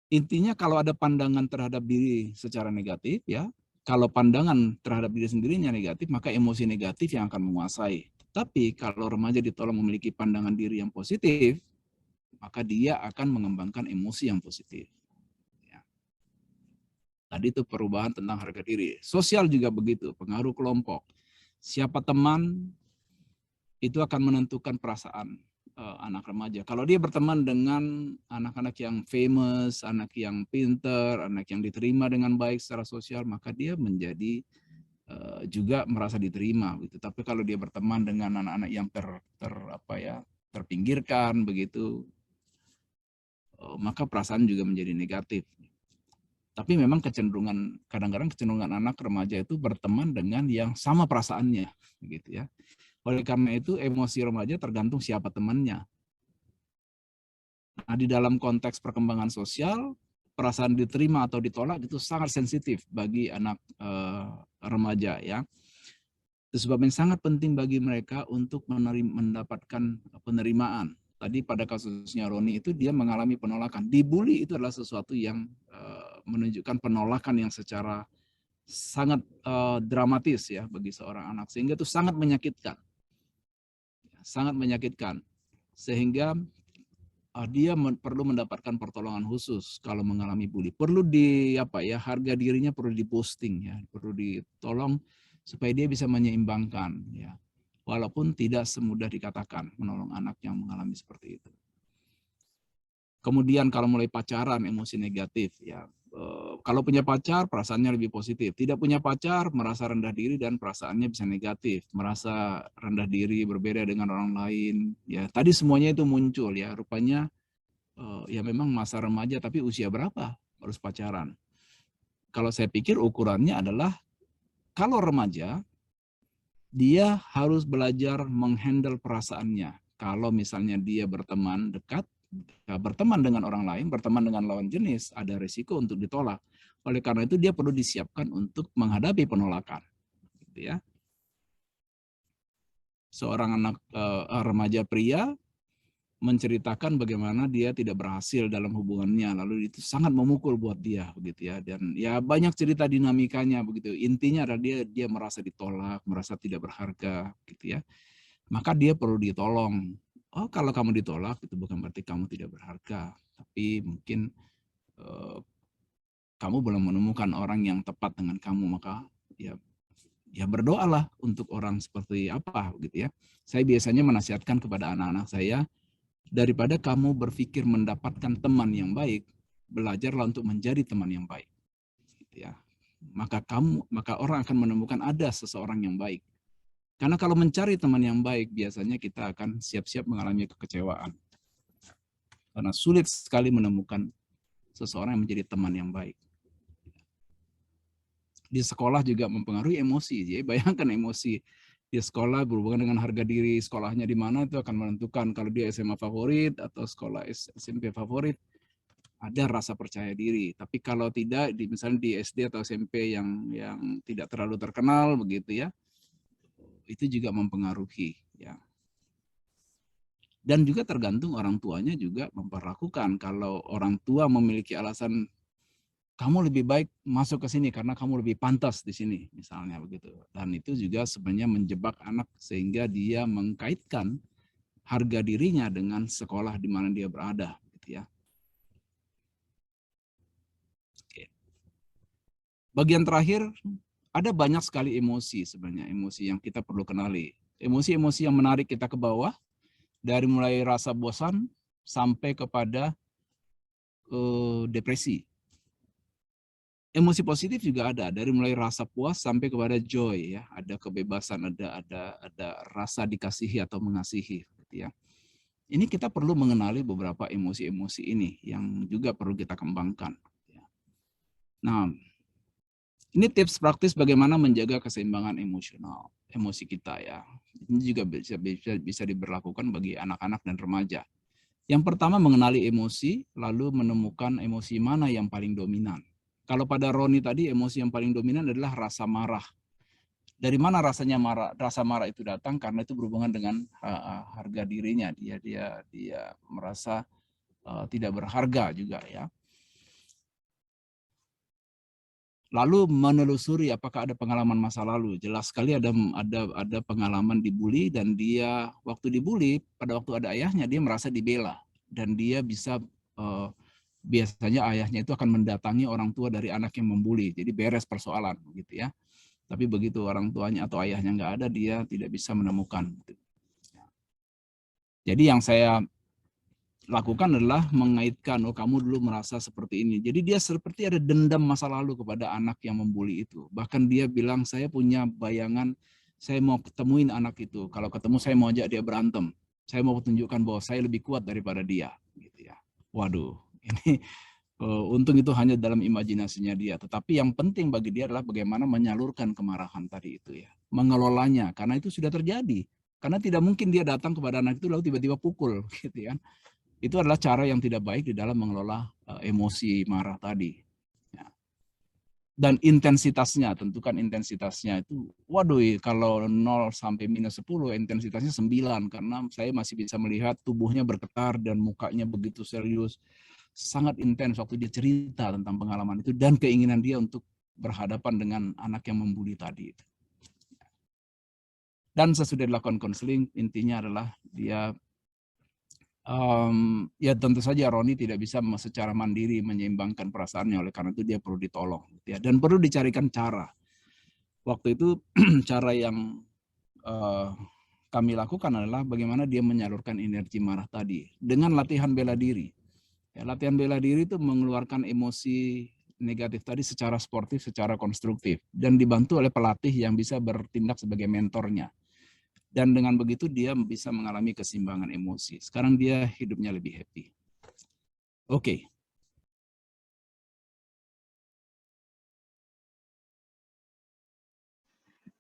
Intinya kalau ada pandangan terhadap diri secara negatif ya, kalau pandangan terhadap diri sendirinya negatif, maka emosi negatif yang akan menguasai. Tapi kalau remaja ditolong memiliki pandangan diri yang positif, maka dia akan mengembangkan emosi yang positif. Ya. Tadi itu perubahan tentang harga diri. Sosial juga begitu, pengaruh kelompok. Siapa teman itu akan menentukan perasaan anak remaja. Kalau dia berteman dengan anak-anak yang famous, anak yang pinter, anak yang diterima dengan baik secara sosial, maka dia menjadi juga merasa diterima gitu. Tapi kalau dia berteman dengan anak-anak yang terpinggirkan begitu, maka perasaan juga menjadi negatif. Tapi memang kadang-kadang kecenderungan anak remaja itu berteman dengan yang sama perasaannya, gitu ya. Oleh karena itu emosi remaja tergantung siapa temannya. Nah, di dalam konteks perkembangan sosial, perasaan diterima atau ditolak itu sangat sensitif bagi anak remaja ya. Itu sebabnya sangat penting bagi mereka untuk mendapatkan penerimaan. Tadi pada kasusnya Roni itu dia mengalami penolakan. Dibully itu adalah sesuatu yang menunjukkan penolakan yang secara sangat dramatis ya bagi seorang anak, sehingga itu sangat menyakitkan. Sangat menyakitkan. Sehingga dia perlu mendapatkan pertolongan khusus kalau mengalami bully. Perlu harga dirinya perlu diposting ya, perlu ditolong supaya dia bisa menyeimbangkan ya. Walaupun tidak semudah dikatakan menolong anak yang mengalami seperti itu. Kemudian kalau mulai pacaran emosi negatif ya. Kalau punya pacar perasaannya lebih positif. Tidak punya pacar merasa rendah diri dan perasaannya bisa negatif. Merasa rendah diri, berbeda dengan orang lain. Ya, tadi semuanya itu muncul ya. Rupanya ya memang masa remaja, tapi usia berapa harus pacaran? Kalau saya pikir ukurannya adalah kalau remaja dia harus belajar menghandle perasaannya. Kalau misalnya dia berteman dekat, berteman dengan orang lain, berteman dengan lawan jenis, ada risiko untuk ditolak. Oleh karena itu dia perlu disiapkan untuk menghadapi penolakan. Gitu ya. Seorang anak remaja pria menceritakan bagaimana dia tidak berhasil dalam hubungannya, lalu itu sangat memukul buat dia begitu ya, dan ya banyak cerita dinamikanya begitu. Intinya adalah dia merasa ditolak, merasa tidak berharga gitu ya. Maka dia perlu ditolong. Oh, kalau kamu ditolak itu bukan berarti kamu tidak berharga, tapi mungkin kamu belum menemukan orang yang tepat dengan kamu, maka ya berdoalah untuk orang seperti apa gitu ya. Saya biasanya menasihatkan kepada anak-anak saya, Daripada kamu berpikir mendapatkan teman yang baik, belajarlah untuk menjadi teman yang baik. Gitu ya. Maka orang akan menemukan ada seseorang yang baik. Karena kalau mencari teman yang baik, biasanya kita akan siap-siap mengalami kekecewaan. Karena sulit sekali menemukan seseorang yang menjadi teman yang baik. Di sekolah juga mempengaruhi emosi. Jadi bayangkan emosi di sekolah berhubungan dengan harga diri sekolahnya di mana, itu akan menentukan kalau dia SMA favorit atau sekolah SMP favorit, ada rasa percaya diri. Tapi kalau tidak, misalnya di SD atau SMP yang tidak terlalu terkenal begitu ya, itu juga mempengaruhi ya. Dan juga tergantung orang tuanya juga memperlakukan. Kalau orang tua memiliki alasan kamu lebih baik masuk ke sini karena kamu lebih pantas di sini, misalnya begitu. Dan itu juga sebenarnya menjebak anak sehingga dia mengkaitkan harga dirinya dengan sekolah di mana dia berada, gitu ya. Oke. Bagian terakhir, ada banyak sekali emosi sebenarnya, emosi yang kita perlu kenali. Emosi-emosi yang menarik kita ke bawah, dari mulai rasa bosan sampai kepada depresi. Emosi positif juga ada, dari mulai rasa puas sampai kepada joy ya, ada kebebasan, ada rasa dikasihi atau mengasihi gitu ya. Ini kita perlu mengenali beberapa emosi-emosi ini yang juga perlu kita kembangkan. Nah, ini tips praktis bagaimana menjaga keseimbangan emosi kita ya. Ini juga bisa diberlakukan bagi anak-anak dan remaja. Yang pertama mengenali emosi, lalu menemukan emosi mana yang paling dominan. Kalau pada Roni tadi, emosi yang paling dominan adalah rasa marah. Dari mana rasanya marah? Rasa marah itu datang karena itu berhubungan dengan harga dirinya. Dia merasa tidak berharga juga ya. Lalu menelusuri apakah ada pengalaman masa lalu. Jelas sekali ada pengalaman dibully, dan dia waktu dibully, pada waktu ada ayahnya dia merasa dibela, dan dia bisa biasanya ayahnya itu akan mendatangi orang tua dari anak yang membuli, jadi beres persoalan gitu ya. Tapi begitu orang tuanya atau ayahnya nggak ada, dia tidak bisa menemukan. Jadi yang saya lakukan adalah mengaitkan, oh kamu dulu merasa seperti ini. Jadi dia seperti ada dendam masa lalu kepada anak yang membuli itu. Bahkan dia bilang, saya punya bayangan, saya mau ketemuin anak itu. Kalau ketemu saya mau ajak dia berantem. Saya mau tunjukkan bahwa saya lebih kuat daripada dia. Gitu ya. Waduh, ini untung itu hanya dalam imajinasinya dia. Tetapi yang penting bagi dia adalah bagaimana menyalurkan kemarahan tadi itu ya. Mengelolanya, karena itu sudah terjadi. Karena tidak mungkin dia datang kepada anak itu lalu tiba-tiba pukul gitu kan. Itu adalah cara yang tidak baik di dalam mengelola emosi marah tadi. Ya. Dan intensitasnya, tentukan intensitasnya itu, waduh, kalau 0 sampai minus 10, intensitasnya 9, karena saya masih bisa melihat tubuhnya bergetar dan mukanya begitu serius. Sangat intens waktu dia cerita tentang pengalaman itu dan keinginan dia untuk berhadapan dengan anak yang membuli tadi. Dan sesudah dilakukan konseling, intinya adalah dia ya tentu saja Roni tidak bisa secara mandiri menyeimbangkan perasaannya, oleh karena itu dia perlu ditolong ya, dan perlu dicarikan cara. Waktu itu cara yang kami lakukan adalah bagaimana dia menyalurkan energi marah tadi dengan latihan bela diri. Ya, latihan bela diri itu mengeluarkan emosi negatif tadi secara sportif, secara konstruktif, dan dibantu oleh pelatih yang bisa bertindak sebagai mentornya. Dan dengan begitu dia bisa mengalami keseimbangan emosi. Sekarang dia hidupnya lebih happy. Oke.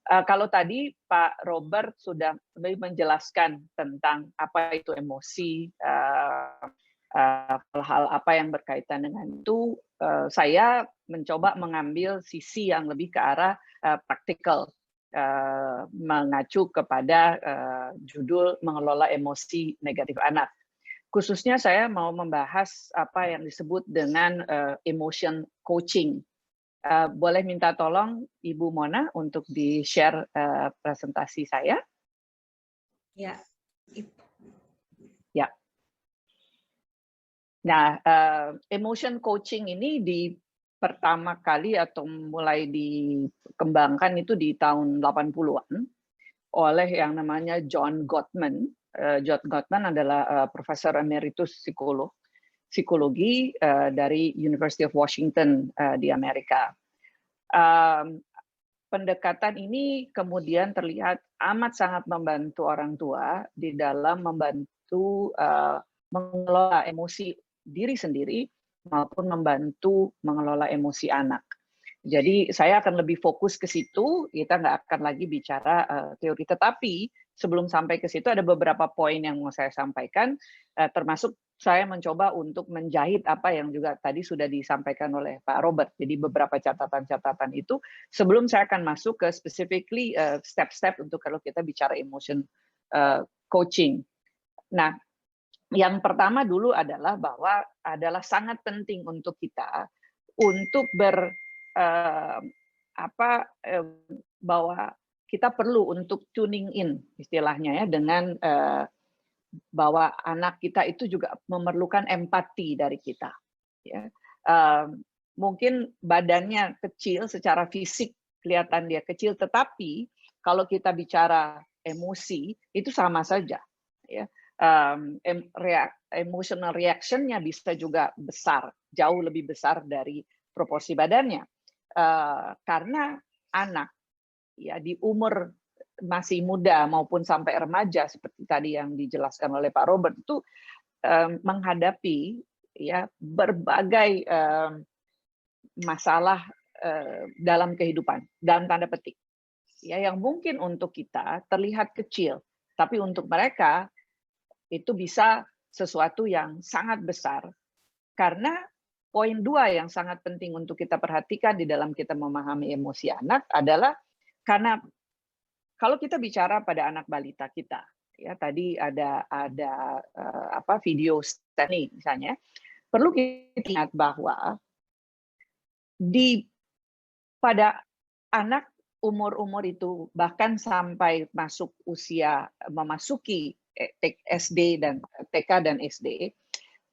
Kalau tadi Pak Robert sudah lebih menjelaskan tentang apa itu emosi, hal-hal apa yang berkaitan dengan itu, saya mencoba mengambil sisi yang lebih ke arah praktikal, mengacu kepada judul mengelola emosi negatif anak. Khususnya saya mau membahas apa yang disebut dengan emotion coaching. Boleh minta tolong Ibu Mona untuk di-share presentasi saya? Ya. Ya. Nah, emotion coaching ini pertama kali atau mulai dikembangkan itu di tahun 80-an. oleh yang namanya John Gottman. John Gottman adalah profesor emeritus psikologi dari University of Washington di Amerika. Pendekatan ini kemudian terlihat amat sangat membantu orang tua di dalam membantu mengelola emosi diri sendiri maupun membantu mengelola emosi anak. Jadi saya akan lebih fokus ke situ, kita nggak akan lagi bicara teori. Tetapi sebelum sampai ke situ ada beberapa poin yang mau saya sampaikan, termasuk saya mencoba untuk menjahit apa yang juga tadi sudah disampaikan oleh Pak Robert. Jadi beberapa catatan-catatan itu sebelum saya akan masuk ke specifically step-step untuk kalau kita bicara emotion coaching. Nah, yang pertama dulu adalah bahwa adalah sangat penting untuk kita untuk bahwa kita perlu untuk tuning in istilahnya ya dengan bahwa anak kita itu juga memerlukan empati dari kita. Ya. Mungkin badannya kecil secara fisik kelihatan dia kecil, tetapi kalau kita bicara emosi itu sama saja. Ya. Emotional reaction-nya bisa juga besar, jauh lebih besar dari proporsi badannya. Karena anak ya di umur masih muda maupun sampai remaja seperti tadi yang dijelaskan oleh Pak Robert itu menghadapi ya berbagai masalah dalam kehidupan dalam tanda petik ya yang mungkin untuk kita terlihat kecil tapi untuk mereka itu bisa sesuatu yang sangat besar karena poin 2 yang sangat penting untuk kita perhatikan di dalam kita memahami emosi anak adalah karena kalau kita bicara pada anak balita kita, ya tadi ada video Stanley misalnya, perlu kita ingat bahwa pada anak umur itu bahkan sampai masuk usia memasuki SD dan TK dan SD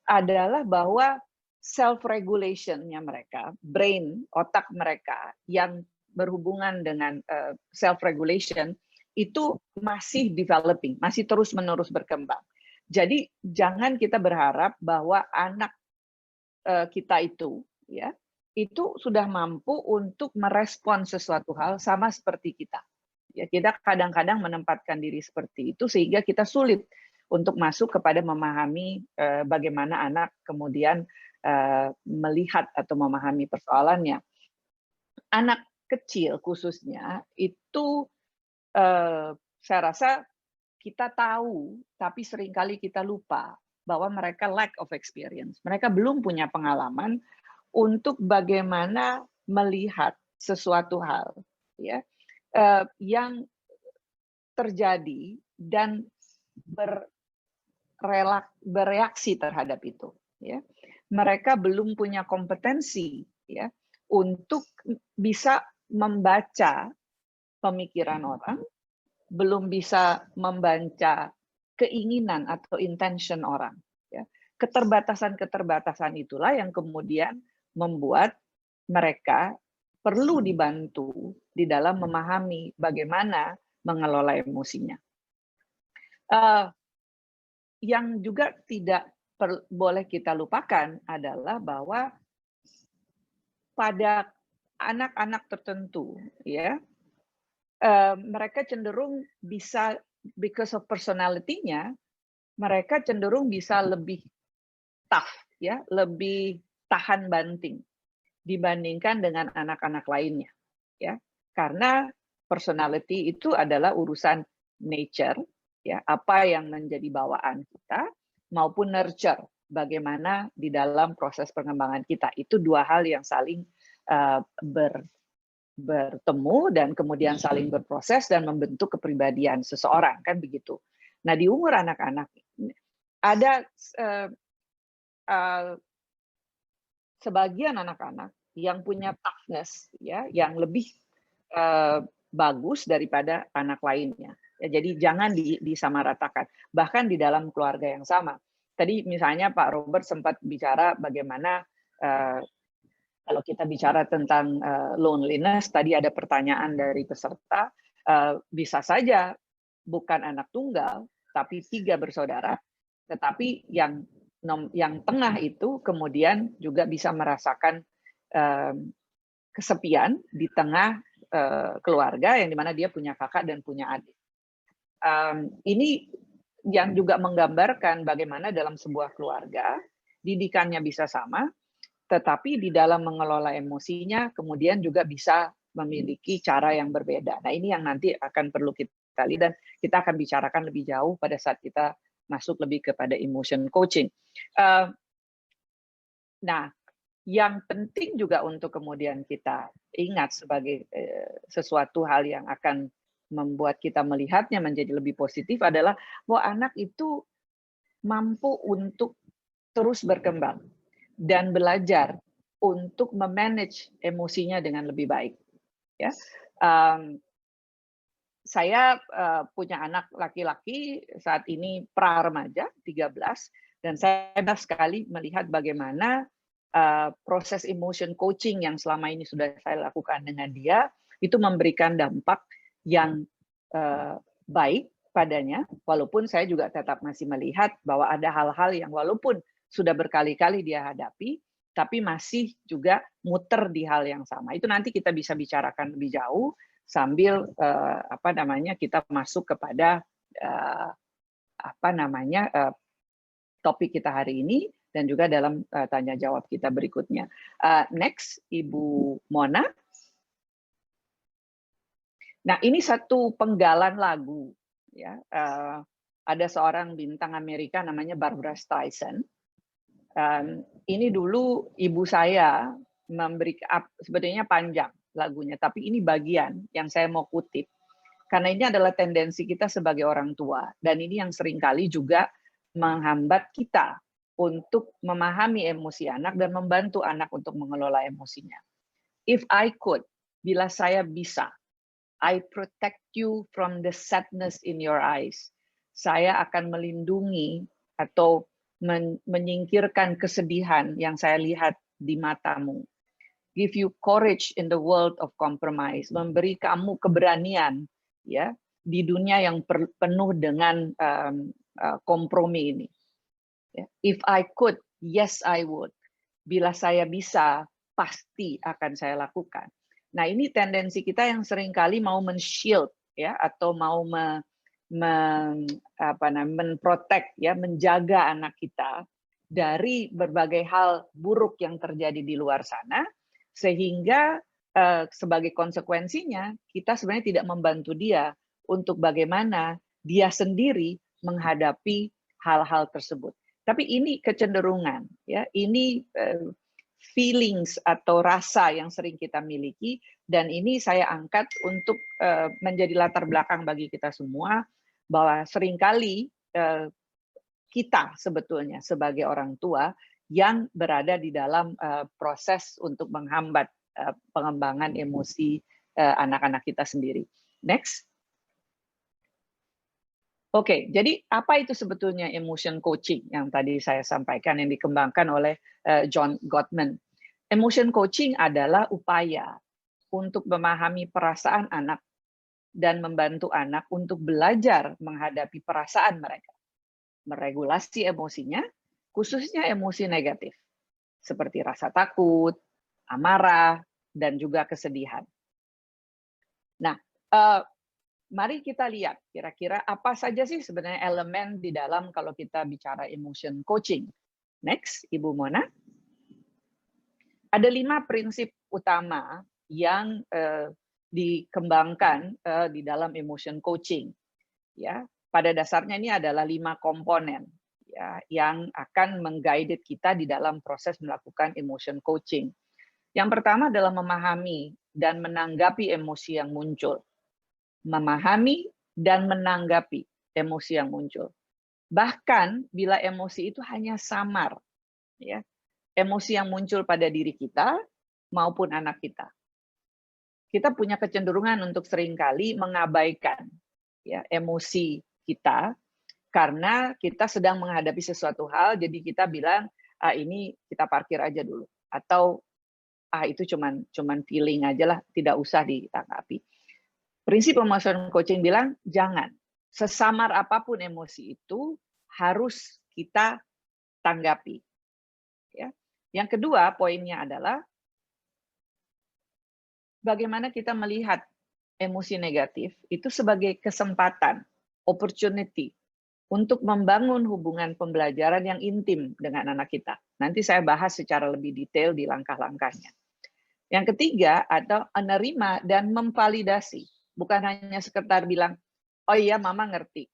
adalah bahwa self regulation-nya mereka, brain, otak mereka yang berhubungan dengan self regulation itu masih developing, masih terus-menerus berkembang. Jadi jangan kita berharap bahwa anak kita itu ya itu sudah mampu untuk merespon sesuatu hal sama seperti kita. Ya, kita kadang-kadang menempatkan diri seperti itu sehingga kita sulit untuk masuk kepada memahami bagaimana anak kemudian melihat atau memahami persoalannya. Anak kecil khususnya itu saya rasa kita tahu tapi seringkali kita lupa bahwa mereka lack of experience. Mereka belum punya pengalaman untuk bagaimana melihat sesuatu hal ya yang terjadi dan bereaksi terhadap itu ya. Mereka belum punya kompetensi ya untuk bisa membaca pemikiran orang, belum bisa membaca keinginan atau intention orang. Ya. Keterbatasan-keterbatasan itulah yang kemudian membuat mereka perlu dibantu di dalam memahami bagaimana mengelola emosinya. Yang juga tidak boleh kita lupakan adalah bahwa pada anak-anak tertentu, ya, mereka cenderung bisa because of personality-nya, mereka cenderung bisa lebih tough, ya, lebih tahan banting dibandingkan dengan anak-anak lainnya, ya, karena personality itu adalah urusan nature, ya, apa yang menjadi bawaan kita maupun nurture, bagaimana di dalam proses pengembangan kita. Itu dua hal yang saling bertemu dan kemudian saling berproses dan membentuk kepribadian seseorang, kan begitu. Nah, di umur anak-anak ada sebagian anak-anak yang punya toughness, ya, yang lebih bagus daripada anak lainnya. Ya, jadi jangan disamaratakan. Bahkan di dalam keluarga yang sama. Tadi misalnya Pak Robert sempat bicara bagaimana kalau kita bicara tentang loneliness, tadi ada pertanyaan dari peserta, bisa saja bukan anak tunggal, tapi 3 bersaudara, tetapi yang tengah itu kemudian juga bisa merasakan kesepian di tengah keluarga yang dimana dia punya kakak dan punya adik. Ini yang juga menggambarkan bagaimana dalam sebuah keluarga didikannya bisa sama, tetapi di dalam mengelola emosinya kemudian juga bisa memiliki cara yang berbeda. Nah, ini yang nanti akan perlu kita lihat dan kita akan bicarakan lebih jauh pada saat kita masuk lebih kepada emotion coaching. Nah, yang penting juga untuk kemudian kita ingat sebagai sesuatu hal yang akan membuat kita melihatnya menjadi lebih positif adalah bahwa anak itu mampu untuk terus berkembang dan belajar untuk memanage emosinya dengan lebih baik. Ya, saya punya anak laki-laki saat ini pra-remaja 13 dan saya banyak sekali melihat bagaimana proses emotion coaching yang selama ini sudah saya lakukan dengan dia itu memberikan dampak yang baik padanya, walaupun saya juga tetap masih melihat bahwa ada hal-hal yang walaupun sudah berkali-kali dia hadapi, tapi masih juga muter di hal yang sama. Itu nanti kita bisa bicarakan lebih jauh sambil kita masuk kepada topik kita hari ini dan juga dalam tanya jawab kita berikutnya. Next, Ibu Mona. Nah, ini satu penggalan lagu, ya. Ada seorang bintang Amerika namanya Barbra Streisand. Ini dulu ibu saya sebetulnya panjang lagunya, tapi ini bagian yang saya mau kutip. Karena ini adalah tendensi kita sebagai orang tua, dan ini yang seringkali juga menghambat kita untuk memahami emosi anak dan membantu anak untuk mengelola emosinya. If I could, bila saya bisa, I protect you from the sadness in your eyes. Saya akan melindungi atau menyingkirkan kesedihan yang saya lihat di matamu. Give you courage in the world of compromise. Memberi kamu keberanian, ya, di dunia yang penuh dengan kompromi ini. If I could, yes I would. Bila saya bisa, pasti akan saya lakukan. Nah, ini tendensi kita yang seringkali mau men-shield, ya, atau mau men-protect, ya, menjaga anak kita dari berbagai hal buruk yang terjadi di luar sana, sehingga sebagai konsekuensinya kita sebenarnya tidak membantu dia untuk bagaimana dia sendiri menghadapi hal-hal tersebut. Tapi ini kecenderungan, ya, ini feelings atau rasa yang sering kita miliki, dan ini saya angkat untuk menjadi latar belakang bagi kita semua bahwa seringkali kita sebetulnya sebagai orang tua yang berada di dalam proses untuk menghambat pengembangan emosi anak-anak kita sendiri. Next. Oke, jadi apa itu sebetulnya emotion coaching yang tadi saya sampaikan yang dikembangkan oleh John Gottman? Emotion coaching adalah upaya untuk memahami perasaan anak dan membantu anak untuk belajar menghadapi perasaan mereka, meregulasi emosinya, khususnya emosi negatif, seperti rasa takut, amarah, dan juga kesedihan. Nah, mari kita lihat kira-kira apa saja sih sebenarnya elemen di dalam kalau kita bicara emotion coaching. Next, Ibu Mona. Ada 5 prinsip utama yang dikembangkan di dalam emotion coaching. Ya, pada dasarnya ini adalah 5 komponen, ya, yang akan mengguide kita di dalam proses melakukan emotion coaching. Yang pertama adalah memahami dan menanggapi emosi yang muncul. Memahami dan menanggapi emosi yang muncul. Bahkan bila emosi itu hanya samar, ya, emosi yang muncul pada diri kita maupun anak kita. Kita punya kecenderungan untuk seringkali mengabaikan, ya, emosi kita karena kita sedang menghadapi sesuatu hal, jadi kita bilang, ini kita parkir aja dulu, atau itu cuman feeling aja lah, tidak usah ditanggapi. Prinsip emotion coaching bilang jangan, sesamar apapun emosi itu harus kita tanggapi. Ya. Yang kedua poinnya adalah bagaimana kita melihat emosi negatif itu sebagai kesempatan, opportunity untuk membangun hubungan pembelajaran yang intim dengan anak kita. Nanti saya bahas secara lebih detail di langkah-langkahnya. Yang ketiga adalah menerima dan memvalidasi. Bukan hanya sekedar bilang, oh iya mama ngerti.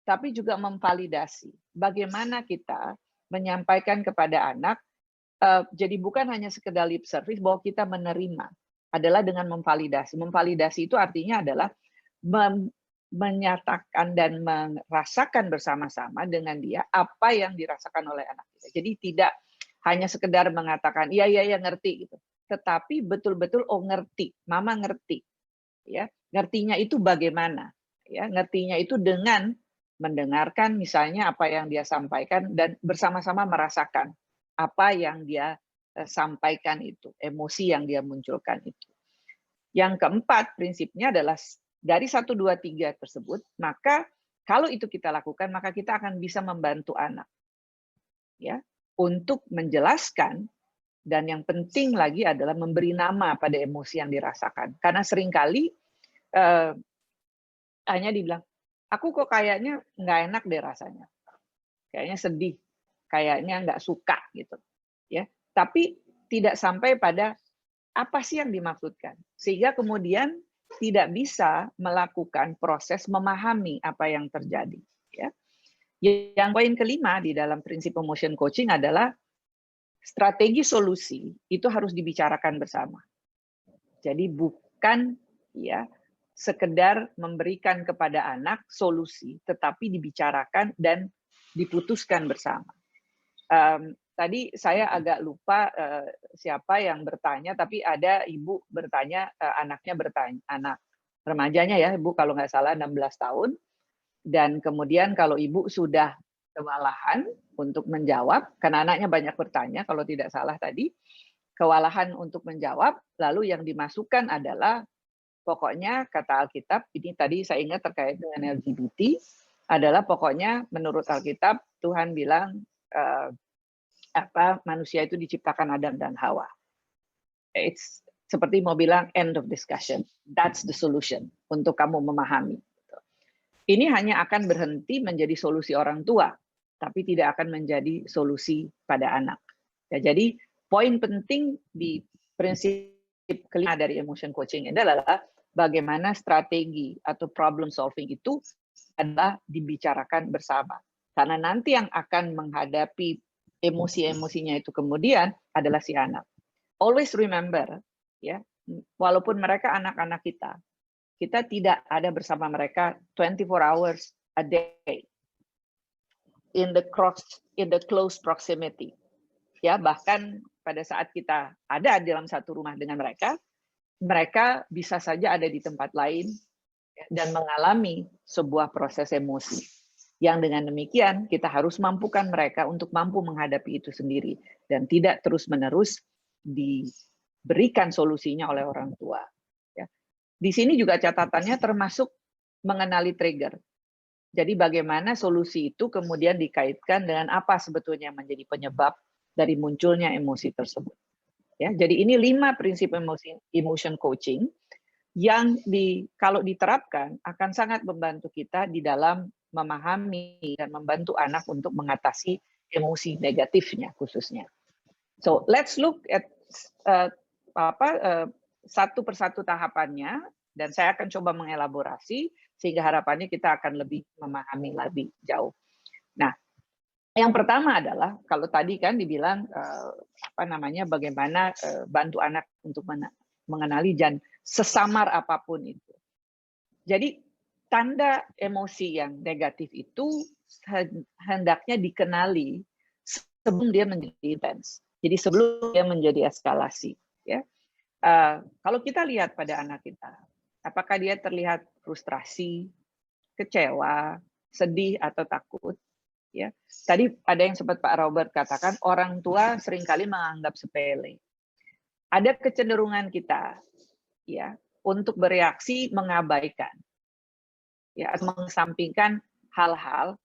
Tapi juga memvalidasi. Bagaimana kita menyampaikan kepada anak, jadi bukan hanya sekedar lip service, bahwa kita menerima. Adalah dengan memvalidasi. Memvalidasi itu artinya adalah menyatakan dan merasakan bersama-sama dengan dia apa yang dirasakan oleh anak kita. Jadi tidak hanya sekedar mengatakan iya ngerti gitu, tetapi betul-betul oh ngerti, mama ngerti, ya ngertinya itu bagaimana, ya ngertinya itu dengan mendengarkan misalnya apa yang dia sampaikan dan bersama-sama merasakan apa yang dia sampaikan itu, emosi yang dia munculkan itu. Yang keempat prinsipnya adalah dari 1, 2, 3 tersebut, maka kalau itu kita lakukan, maka kita akan bisa membantu anak ya untuk menjelaskan, dan yang penting lagi adalah memberi nama pada emosi yang dirasakan. Karena seringkali hanya dibilang, aku kok kayaknya nggak enak deh rasanya, kayaknya sedih, kayaknya nggak suka gitu, ya. Tapi tidak sampai pada apa sih yang dimaksudkan, sehingga kemudian tidak bisa melakukan proses memahami apa yang terjadi. Ya. Yang poin kelima di dalam prinsip emotion coaching adalah strategi solusi itu harus dibicarakan bersama. Jadi bukan ya sekedar memberikan kepada anak solusi, tetapi dibicarakan dan diputuskan bersama. Tadi saya agak lupa siapa yang bertanya, tapi ada ibu bertanya, anaknya bertanya, anak remajanya ya, ibu kalau nggak salah 16 tahun, dan kemudian kalau ibu sudah kewalahan untuk menjawab, karena anaknya banyak bertanya, kalau tidak salah tadi, kewalahan untuk menjawab, lalu yang dimasukkan adalah, pokoknya kata Alkitab, ini tadi saya ingat terkait dengan LGBT, adalah pokoknya menurut Alkitab, Tuhan bilang, manusia itu diciptakan Adam dan Hawa. It's seperti mau bilang end of discussion. That's the solution untuk kamu memahami. Ini hanya akan berhenti menjadi solusi orang tua, tapi tidak akan menjadi solusi pada anak. Ya, jadi poin penting di prinsip kelima dari emotion coaching ini adalah bagaimana strategi atau problem solving itu adalah dibicarakan bersama. Karena nanti yang akan menghadapi emosi-emosinya itu kemudian adalah si anak. Always remember, ya, walaupun mereka anak-anak kita tidak ada bersama mereka 24 hours a day in the close proximity. Ya, bahkan pada saat kita ada dalam satu rumah dengan mereka bisa saja ada di tempat lain dan mengalami sebuah proses emosi. Yang dengan demikian kita harus mampukan mereka untuk mampu menghadapi itu sendiri dan tidak terus-menerus diberikan solusinya oleh orang tua. Ya. Di sini juga catatannya termasuk mengenali trigger. Jadi bagaimana solusi itu kemudian dikaitkan dengan apa sebetulnya menjadi penyebab dari munculnya emosi tersebut. Ya, jadi ini 5 prinsip emotion coaching yang kalau diterapkan akan sangat membantu kita di dalam memahami dan membantu anak untuk mengatasi emosi negatifnya khususnya. So let's look at satu persatu tahapannya, dan saya akan coba mengelaborasi sehingga harapannya kita akan lebih memahami lebih jauh. Nah, yang pertama adalah kalau tadi kan dibilang bagaimana bantu anak untuk mengenali dan sesamar apapun itu. Jadi tanda emosi yang negatif itu hendaknya dikenali sebelum dia menjadi intens. Jadi sebelum dia menjadi eskalasi. Ya. Kalau kita lihat pada anak kita, apakah dia terlihat frustrasi, kecewa, sedih atau takut? Ya. Tadi ada yang sempat Pak Robert katakan orang tua seringkali menganggap sepele. Ada kecenderungan kita ya untuk bereaksi mengabaikan. ya, atau mengesampingkan hal-hal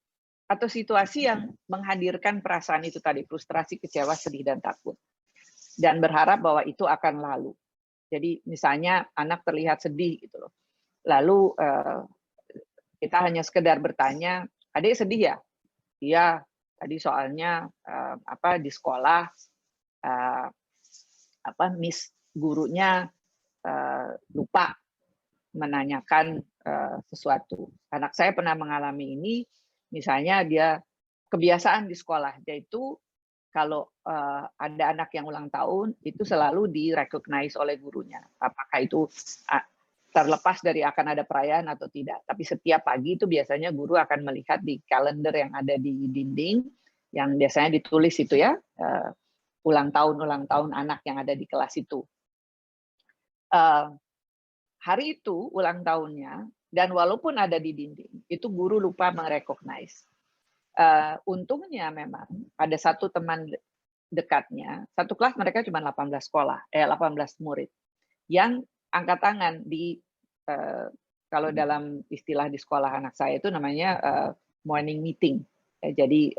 atau situasi yang menghadirkan perasaan itu tadi, frustrasi, kecewa, sedih, dan takut. Dan berharap bahwa itu akan lalu. Jadi misalnya anak terlihat sedih gitu loh. Lalu kita hanya sekedar bertanya, "Adik sedih ya?" "Iya, tadi soalnya di sekolah Miss gurunya lupa menanyakan sesuatu." Anak saya pernah mengalami ini, misalnya dia kebiasaan di sekolah, yaitu kalau ada anak yang ulang tahun, itu selalu di-recognize oleh gurunya. Apakah itu terlepas dari akan ada perayaan atau tidak. Tapi setiap pagi itu biasanya guru akan melihat di kalender yang ada di dinding, yang biasanya ditulis itu ya, ulang tahun anak yang ada di kelas itu. Hari itu ulang tahunnya, dan walaupun ada di dinding, itu guru lupa merecognize. Untungnya memang ada satu teman dekatnya, satu kelas mereka cuma 18 murid, yang angkat tangan di kalau dalam istilah di sekolah anak saya itu namanya morning meeting. Jadi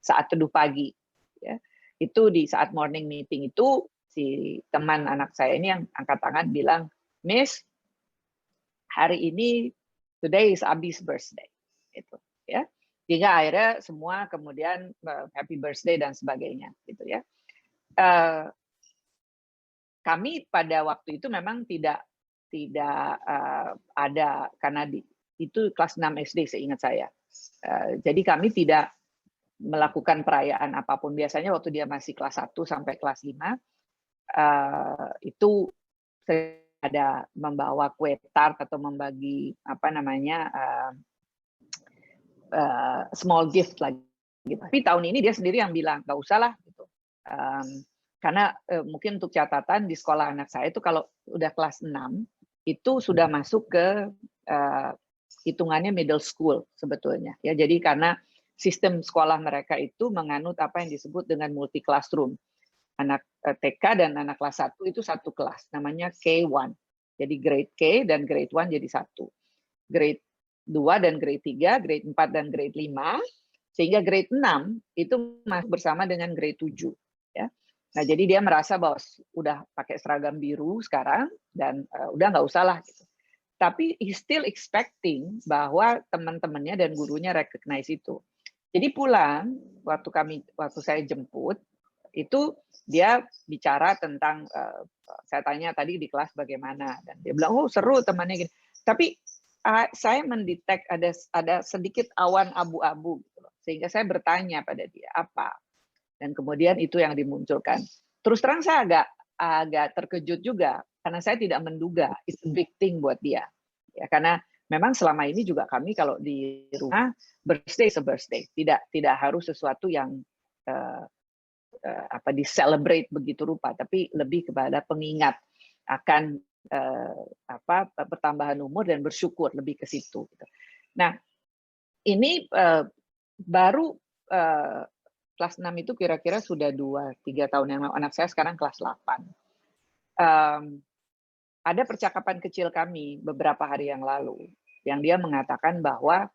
saat teduh pagi. Ya. Itu di saat morning meeting itu si teman anak saya ini yang angkat tangan bilang, "Miss, hari ini today is Abi's birthday." Itu ya. Hingga akhirnya semua kemudian happy birthday dan sebagainya gitu ya. Kami pada waktu itu memang tidak ada, karena itu kelas 6 SD seingat saya. Jadi kami tidak melakukan perayaan apapun. Biasanya waktu dia masih kelas 1 sampai kelas 5, itu ada membawa kue tart atau membagi small gift lagi. Tapi tahun ini dia sendiri yang bilang, "Nggak usah lah." Gitu. Karena mungkin untuk catatan di sekolah anak saya itu kalau udah kelas 6, itu sudah masuk ke hitungannya middle school sebetulnya. Ya, jadi karena sistem sekolah mereka itu menganut apa yang disebut dengan multi classroom. Anak TK dan anak kelas 1 itu satu kelas, namanya K1. Jadi grade K dan grade 1 jadi satu. Grade 2 dan grade 3, grade 4 dan grade 5, sehingga grade 6 itu masuk bersama dengan grade 7. Ya. Nah, jadi dia merasa bahwa udah pakai seragam biru sekarang, dan udah nggak usah lah. Gitu. Tapi he still expecting bahwa teman-temannya dan gurunya recognize itu. Jadi pulang, waktu saya jemput, itu dia bicara tentang, saya tanya tadi di kelas bagaimana, dan dia bilang, "Oh seru temannya gini." Tapi saya mendetek ada sedikit awan abu-abu, gitu loh. Sehingga saya bertanya pada dia, apa? Dan kemudian itu yang dimunculkan. Terus terang saya agak terkejut juga, karena saya tidak menduga itu big thing buat dia. Ya, karena memang selama ini juga kami kalau di rumah birthday se-birthday, tidak harus sesuatu yang di-celebrate begitu rupa, tapi lebih kepada pengingat akan pertambahan umur dan bersyukur, lebih ke situ. Nah, ini baru kelas 6 itu kira-kira sudah 2-3 tahun yang lalu. Anak saya sekarang kelas 8. Ada percakapan kecil kami beberapa hari yang lalu, yang dia mengatakan bahwa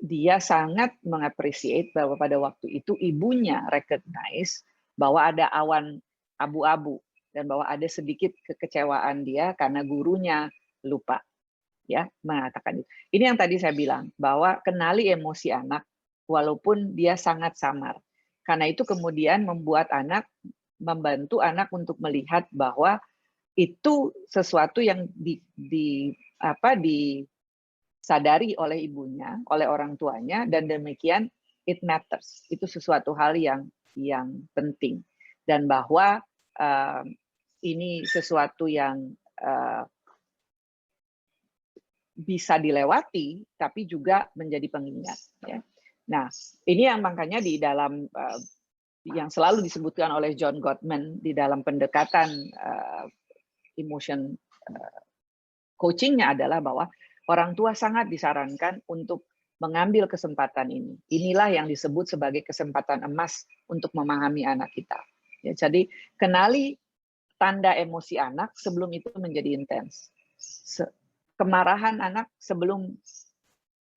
dia sangat mengapresiasi bahwa pada waktu itu ibunya recognize bahwa ada awan abu-abu dan bahwa ada sedikit kekecewaan dia karena gurunya lupa ya mengatakan itu. Ini yang tadi saya bilang bahwa kenali emosi anak walaupun dia sangat samar. Karena itu kemudian membantu anak untuk melihat bahwa itu sesuatu yang disadari oleh ibunya, oleh orang tuanya, dan demikian it matters. Itu sesuatu hal yang penting, dan bahwa ini sesuatu yang bisa dilewati, tapi juga menjadi pengingat. Ya. Nah, ini yang makanya di dalam yang selalu disebutkan oleh John Gottman di dalam pendekatan emotion coachingnya adalah bahwa orang tua sangat disarankan untuk mengambil kesempatan ini. Inilah yang disebut sebagai kesempatan emas untuk memahami anak kita. Ya, jadi kenali tanda emosi anak sebelum itu menjadi intens. kemarahan anak sebelum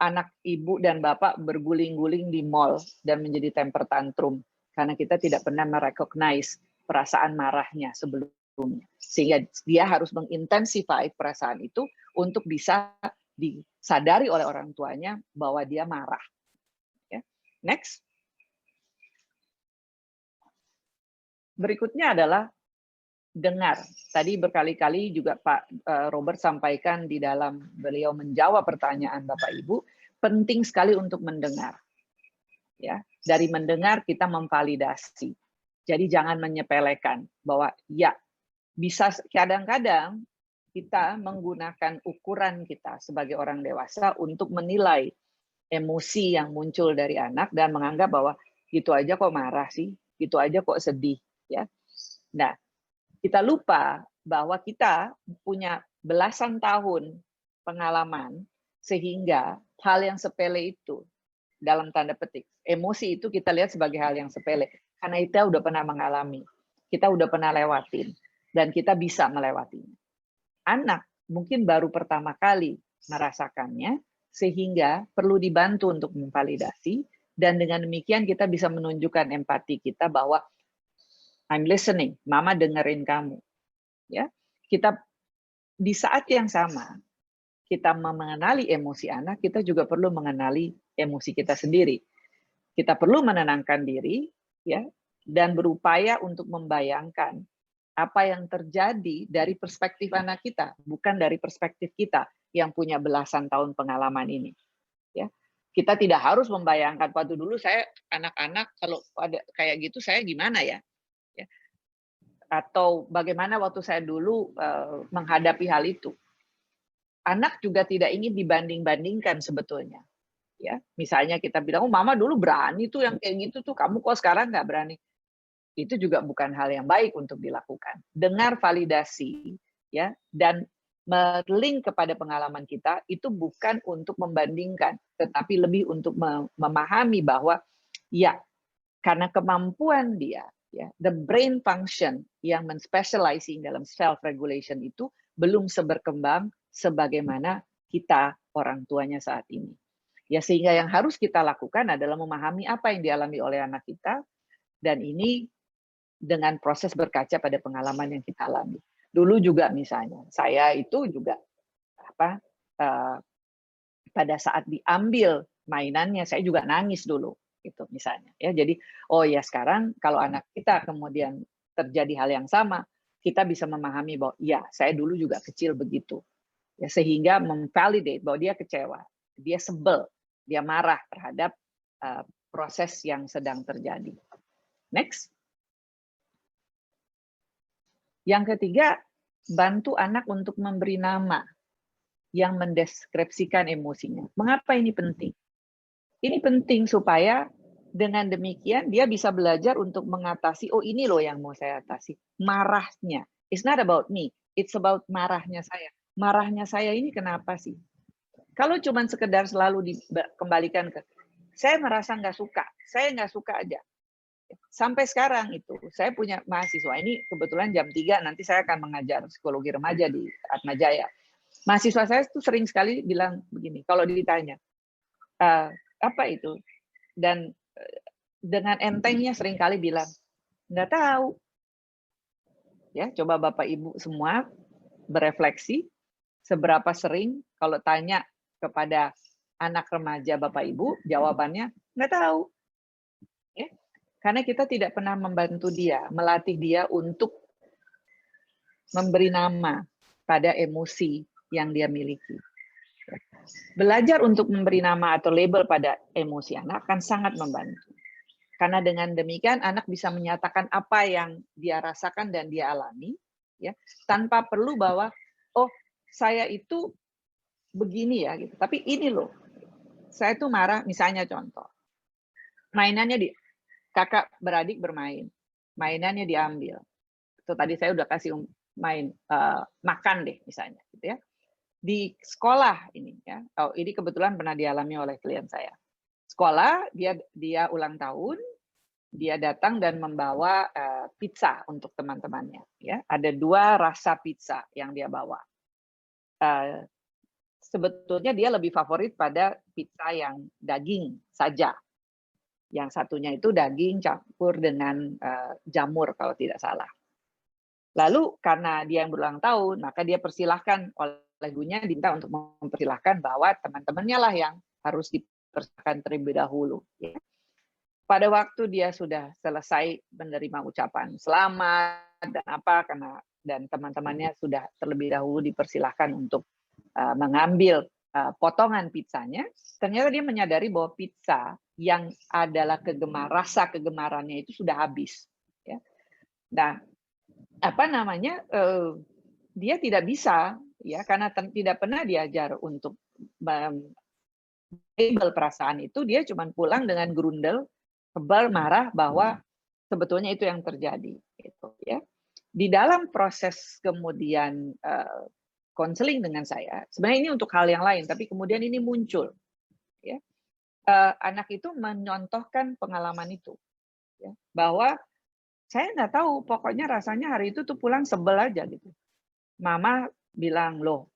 anak ibu dan bapak berguling-guling di mall dan menjadi temper tantrum karena kita tidak pernah merecognize perasaan marahnya sebelumnya, sehingga dia harus mengintensify perasaan itu untuk bisa disadari oleh orang tuanya bahwa dia marah. Ya. Next. Berikutnya adalah dengar. Tadi berkali-kali juga Pak Robert sampaikan di dalam beliau menjawab pertanyaan Bapak Ibu, penting sekali untuk mendengar. Ya, dari mendengar kita memvalidasi. Jadi jangan menyepelekan bahwa ya bisa kadang-kadang kita menggunakan ukuran kita sebagai orang dewasa untuk menilai emosi yang muncul dari anak dan menganggap bahwa gitu aja kok marah sih, gitu aja kok sedih, ya. Nah, kita lupa bahwa kita punya belasan tahun pengalaman sehingga hal yang sepele itu, dalam tanda petik, emosi itu kita lihat sebagai hal yang sepele. Karena kita udah pernah mengalami, kita udah pernah lewatin, dan kita bisa melewatinya. Anak mungkin baru pertama kali merasakannya, sehingga perlu dibantu untuk memvalidasi, dan dengan demikian kita bisa menunjukkan empati kita bahwa I'm listening, Mama dengerin kamu. Ya, kita di saat yang sama kita mengenali emosi anak, kita juga perlu mengenali emosi kita sendiri. Kita perlu menenangkan diri, ya, dan berupaya untuk membayangkan apa yang terjadi dari perspektif anak kita, bukan dari perspektif kita yang punya belasan tahun pengalaman ini. Ya, kita tidak harus membayangkan waktu dulu saya anak-anak kalau ada kayak gitu saya gimana ya. Atau bagaimana waktu saya dulu menghadapi hal itu. Anak juga tidak ingin dibanding-bandingkan sebetulnya. Ya, misalnya kita bilang, oh mama dulu berani tuh yang kayak gitu tuh, kamu kok sekarang nggak berani. Itu juga bukan hal yang baik untuk dilakukan. Dengar validasi, ya, dan melink kepada pengalaman kita itu bukan untuk membandingkan, tetapi lebih untuk memahami bahwa ya, karena kemampuan dia, ya, the brain function yang menspecializing dalam self regulation itu belum seberkembang sebagaimana kita orang tuanya saat ini. Ya, sehingga yang harus kita lakukan adalah memahami apa yang dialami oleh anak kita, dan ini dengan proses berkaca pada pengalaman yang kita alami. Dulu juga misalnya saya itu juga pada saat diambil mainannya saya juga nangis dulu. Gitu misalnya, ya. Jadi oh ya sekarang kalau anak kita kemudian terjadi hal yang sama, kita bisa memahami bahwa ya saya dulu juga kecil begitu, ya, sehingga memvalidate bahwa dia kecewa, dia sebel, dia marah terhadap proses yang sedang terjadi. Next. Yang ketiga, bantu anak untuk memberi nama yang mendeskripsikan emosinya. Mengapa ini penting? Ini penting supaya dengan demikian dia bisa belajar untuk mengatasi, oh ini loh yang mau saya atasi, marahnya. It's not about me, it's about marahnya saya. Marahnya saya ini kenapa sih? Kalau cuma sekedar selalu dikembalikan ke, saya merasa nggak suka, saya nggak suka aja. Sampai sekarang itu, saya punya mahasiswa, ini kebetulan jam 3 nanti saya akan mengajar psikologi remaja di Atmajaya. Mahasiswa saya itu sering sekali bilang begini, kalau ditanya, apa itu? Dan dengan entengnya seringkali bilang, nggak tahu. Ya, coba Bapak Ibu semua berefleksi, seberapa sering kalau tanya kepada anak remaja Bapak Ibu, jawabannya nggak tahu. Ya, karena kita tidak pernah membantu dia, melatih dia untuk memberi nama pada emosi yang dia miliki. Belajar untuk memberi nama atau label pada emosi anak akan sangat membantu. Karena dengan demikian anak bisa menyatakan apa yang dia rasakan dan dia alami, ya, tanpa perlu bahwa oh saya itu begini ya, gitu. Tapi ini loh, saya tuh marah. Misalnya contoh, mainannya kakak beradik bermain, mainannya diambil. Itu tadi saya udah kasih main makan deh misalnya, gitu ya. Di sekolah ini ya, oh ini kebetulan pernah dialami oleh klien saya. Sekolah dia ulang tahun, dia datang dan membawa pizza untuk teman-temannya. Ya, ada 2 rasa pizza yang dia bawa. sebetulnya dia lebih favorit pada pizza yang daging saja. Yang satunya itu daging campur dengan jamur kalau tidak salah. Lalu karena dia yang berulang tahun, maka dia persilahkan oleh gurunya diminta untuk mempersilahkan bahwa teman-temannya lah yang harus dipersilahkan terlebih dahulu. Ya. Pada waktu dia sudah selesai menerima ucapan selamat dan apa dan teman-temannya sudah terlebih dahulu dipersilahkan untuk mengambil potongan pizzanya, ternyata dia menyadari bahwa pizza yang adalah rasa kegemarannya itu sudah habis. Ya. Nah, dia tidak bisa, ya, karena tidak pernah diajar untuk label perasaan itu, dia cuma pulang dengan gerundel, kebal, marah bahwa sebetulnya itu yang terjadi. Gitu, ya. Di dalam proses kemudian konseling dengan saya, sebenarnya ini untuk hal yang lain, tapi kemudian ini muncul. Ya. Anak itu menyontohkan pengalaman itu. Ya, bahwa saya nggak tahu, pokoknya rasanya hari itu tuh pulang sebel aja gitu. Mama bilang, loh,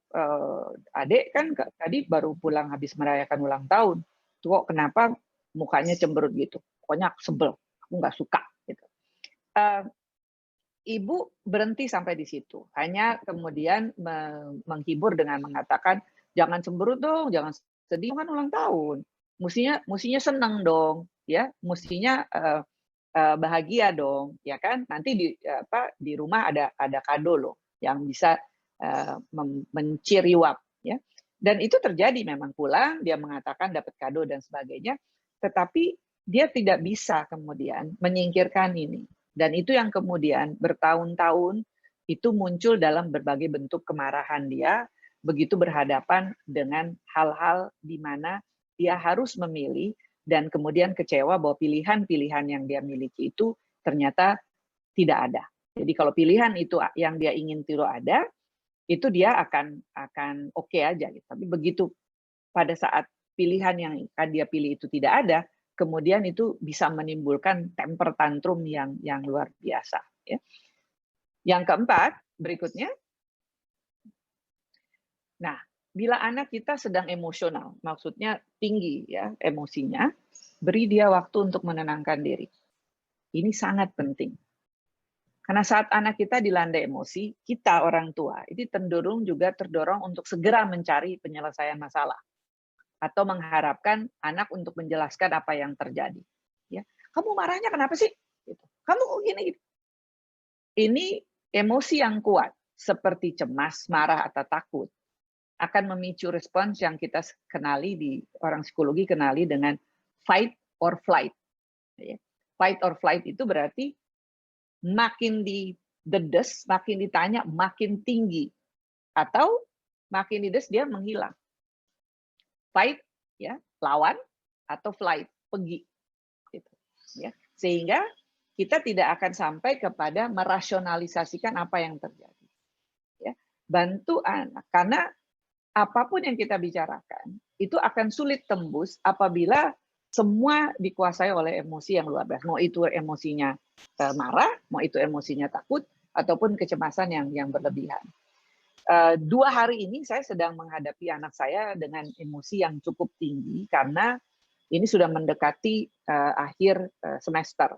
adik kan tadi baru pulang habis merayakan ulang tahun. Tuh kok kenapa mukanya cemberut gitu? Pokoknya aku sebel, aku nggak suka. Gitu. Ibu berhenti sampai di situ. Hanya kemudian menghibur dengan mengatakan, jangan cemberut dong, jangan sedih, kan ulang tahun. Mestinya senang dong, ya. Mestinya bahagia dong, ya kan? Nanti di rumah ada kado loh yang bisa men-cheer you up, ya. Dan itu terjadi, memang pulang dia mengatakan dapat kado dan sebagainya, tetapi dia tidak bisa kemudian menyingkirkan ini. Dan itu yang kemudian bertahun-tahun itu muncul dalam berbagai bentuk kemarahan dia begitu berhadapan dengan hal-hal di mana dia harus memilih dan kemudian kecewa bahwa pilihan-pilihan yang dia miliki itu ternyata tidak ada. Jadi kalau pilihan itu yang dia ingin tiru ada, itu dia akan oke aja. Tapi begitu pada saat pilihan yang akan dia pilih itu tidak ada, kemudian itu bisa menimbulkan temper tantrum yang luar biasa. Ya. Yang keempat, berikutnya. Nah, bila anak kita sedang emosional, maksudnya tinggi ya emosinya, beri dia waktu untuk menenangkan diri. Ini sangat penting. Karena saat anak kita dilanda emosi, kita orang tua itu terdorong untuk segera mencari penyelesaian masalah atau mengharapkan anak untuk menjelaskan apa yang terjadi. Ya, kamu marahnya kenapa sih? Gitu. Kamu gini. Ini emosi yang kuat seperti cemas, marah atau takut akan memicu respons yang kita kenali orang psikologi kenali dengan fight or flight. Fight or flight itu berarti makin didedes, makin ditanya, makin tinggi. Atau makin didedes dia menghilang. Fight, ya, lawan, atau flight, pergi. Gitu, ya. Sehingga kita tidak akan sampai kepada merasionalisasikan apa yang terjadi. Ya. Bantu anak, karena apapun yang kita bicarakan, itu akan sulit tembus apabila semua dikuasai oleh emosi yang luar biasa. Mau itu emosinya marah, mau itu emosinya takut, ataupun kecemasan yang berlebihan. 2 hari ini saya sedang menghadapi anak saya dengan emosi yang cukup tinggi, karena ini sudah mendekati akhir semester.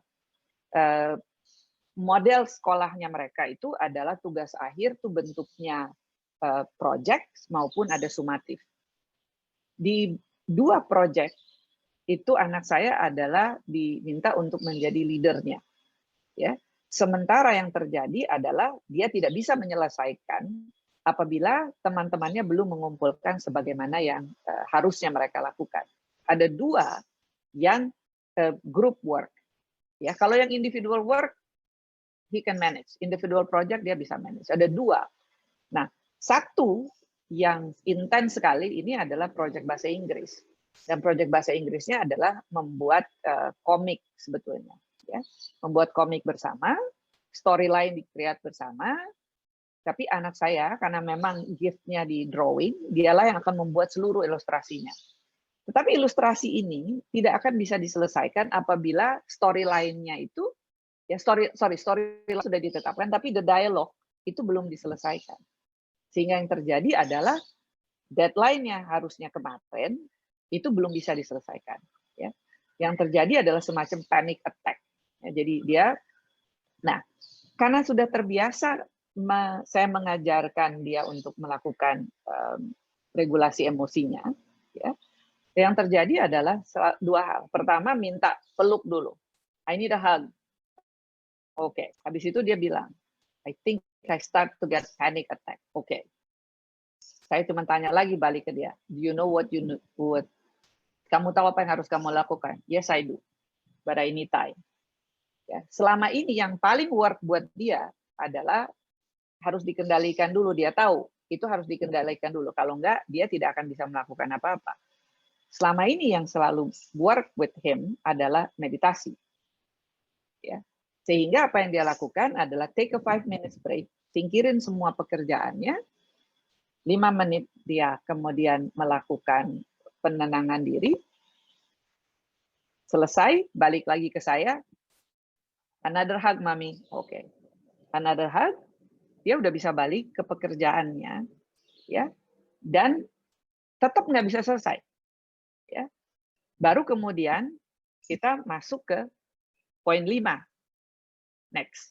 Model sekolahnya mereka itu adalah tugas akhir, itu bentuknya project maupun ada sumatif. Di 2 project itu anak saya adalah diminta untuk menjadi leadernya. Ya. Sementara yang terjadi adalah dia tidak bisa menyelesaikan apabila teman-temannya belum mengumpulkan sebagaimana yang harusnya mereka lakukan. Ada 2 yang group work. Ya, kalau yang individual work he can manage. Individual project dia bisa manage. Ada 2. Nah, 1 yang intens sekali ini adalah proyek bahasa Inggris. Dan proyek bahasa Inggrisnya adalah membuat komik sebetulnya. Ya. Membuat komik bersama, storyline di-create bersama, tapi anak saya, karena memang gift-nya di drawing, dialah yang akan membuat seluruh ilustrasinya. Tetapi ilustrasi ini tidak akan bisa diselesaikan apabila storyline-nya itu, ya storyline sudah ditetapkan, tapi the dialogue itu belum diselesaikan. Sehingga yang terjadi adalah deadline-nya harusnya kemarin itu belum bisa diselesaikan. Ya. Yang terjadi adalah semacam panic attack. Ya, jadi dia, nah karena sudah terbiasa saya mengajarkan dia untuk melakukan regulasi emosinya, ya. Yang terjadi adalah dua hal. Pertama, minta peluk dulu. I need a hug. Oke, habis itu dia bilang, I think I start to get panic attack. Oke. Saya cuma tanya lagi balik ke dia. Do you know what you would? Kamu tahu apa yang harus kamu lakukan? Yes, I do. But I need time. Ya, selama ini yang paling work buat dia adalah harus dikendalikan dulu. Dia tahu itu harus dikendalikan dulu. Kalau enggak, dia tidak akan bisa melakukan apa-apa. Selama ini yang selalu work with him adalah meditasi. Ya. Sehingga apa yang dia lakukan adalah take a 5 minutes break, singkirin semua pekerjaannya, 5 menit dia kemudian melakukan penenangan diri, selesai, balik lagi ke saya, another hug, Mami. Oke. Another hug, dia udah bisa balik ke pekerjaannya, ya, dan tetap nggak bisa selesai. Ya. Baru kemudian kita masuk ke poin 5. Next.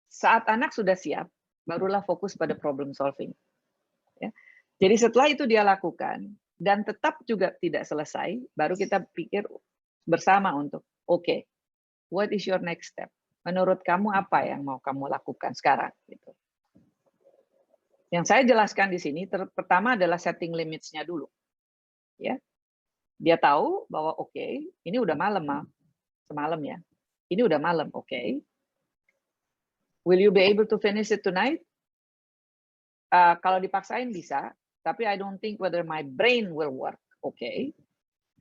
Saat anak sudah siap, barulah fokus pada problem solving. Ya. Jadi setelah itu dia lakukan, dan tetap juga tidak selesai, baru kita pikir bersama untuk, oke, what is your next step? Menurut kamu apa yang mau kamu lakukan sekarang? Gitu. Yang saya jelaskan di sini, pertama adalah setting limits-nya dulu. Ya. Dia tahu bahwa oke, ini udah malam, Ma. Semalam ya. Ini udah malam, oke. Will you be able to finish it tonight? Kalau dipaksain bisa, tapi I don't think whether my brain will work. Oke.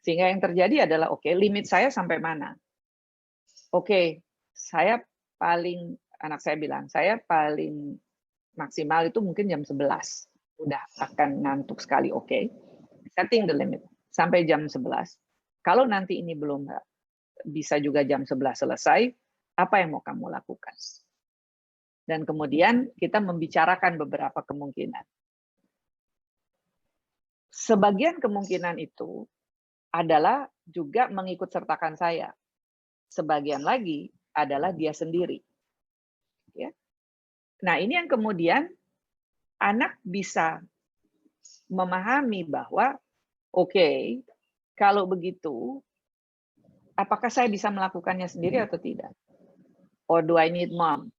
Sehingga yang terjadi adalah oke, limit saya sampai mana? Oke, saya paling, anak saya bilang, saya paling maksimal itu mungkin jam 11. Udah akan ngantuk sekali, oke. Setting the limit sampai jam 11. Kalau nanti ini belum bisa juga jam 11 selesai, apa yang mau kamu lakukan? Dan kemudian kita membicarakan beberapa kemungkinan. Sebagian kemungkinan itu adalah juga mengikut sertakan saya. Sebagian lagi adalah dia sendiri. Ya. Nah, ini yang kemudian anak bisa memahami bahwa oke, kalau begitu, apakah saya bisa melakukannya sendiri atau tidak? Or do I need mom?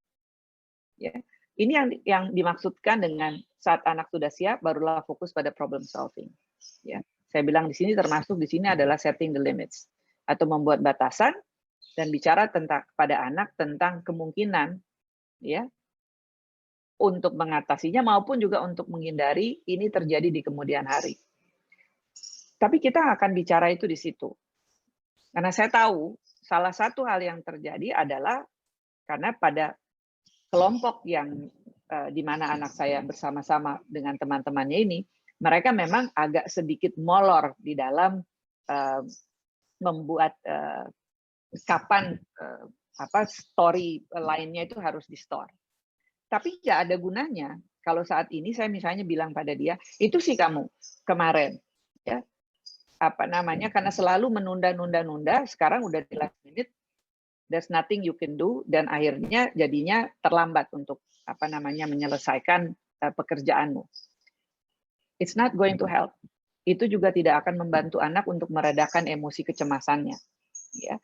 Ya. Ini yang dimaksudkan dengan saat anak sudah siap, barulah fokus pada problem solving. Ya. Saya bilang di sini termasuk di sini adalah setting the limits atau membuat batasan dan bicara tentang pada anak tentang kemungkinan, ya, untuk mengatasinya maupun juga untuk menghindari ini terjadi di kemudian hari. Tapi kita akan bicara itu di situ. Karena saya tahu salah satu hal yang terjadi adalah karena pada kelompok yang di mana anak saya bersama-sama dengan teman-temannya ini, mereka memang agak sedikit molor di dalam membuat kapan story lainnya itu harus di-store. Tapi nggak ada gunanya kalau saat ini saya misalnya bilang pada dia, itu sih kamu kemarin, ya, apa namanya, karena selalu menunda-nunda-nunda, sekarang udah di last minute, there's nothing you can do, dan akhirnya jadinya terlambat untuk apa namanya menyelesaikan pekerjaanmu. It's not going to help. Itu juga tidak akan membantu anak untuk meredakan emosi kecemasannya. Ya.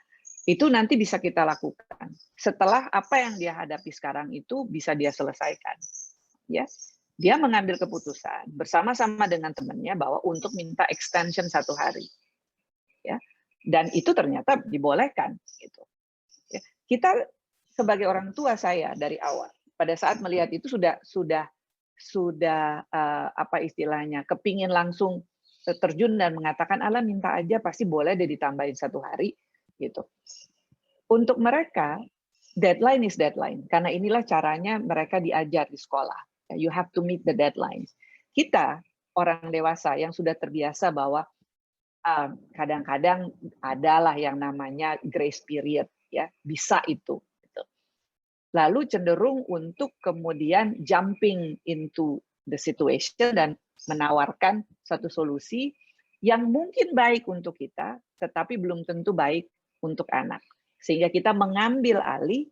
Itu nanti bisa kita lakukan setelah apa yang dia hadapi sekarang itu bisa dia selesaikan. Ya. Dia mengambil keputusan bersama-sama dengan temannya bahwa untuk minta extension 1 hari. Ya. Dan itu ternyata dibolehkan. Gitu. Ya. Kita sebagai orang tua saya dari awal, pada saat melihat itu sudah apa istilahnya, kepingin langsung terjun dan mengatakan, "Ala minta aja pasti boleh deh ditambahin 1 hari." Gitu. Untuk mereka, deadline is deadline. Karena inilah caranya mereka diajar di sekolah. You have to meet the deadlines. Kita, orang dewasa yang sudah terbiasa bahwa kadang-kadang adalah yang namanya grace period. Ya, bisa itu. Gitu. lalu cenderung untuk kemudian jumping into the situation dan menawarkan satu solusi yang mungkin baik untuk kita, tetapi belum tentu baik untuk anak. Sehingga kita mengambil alih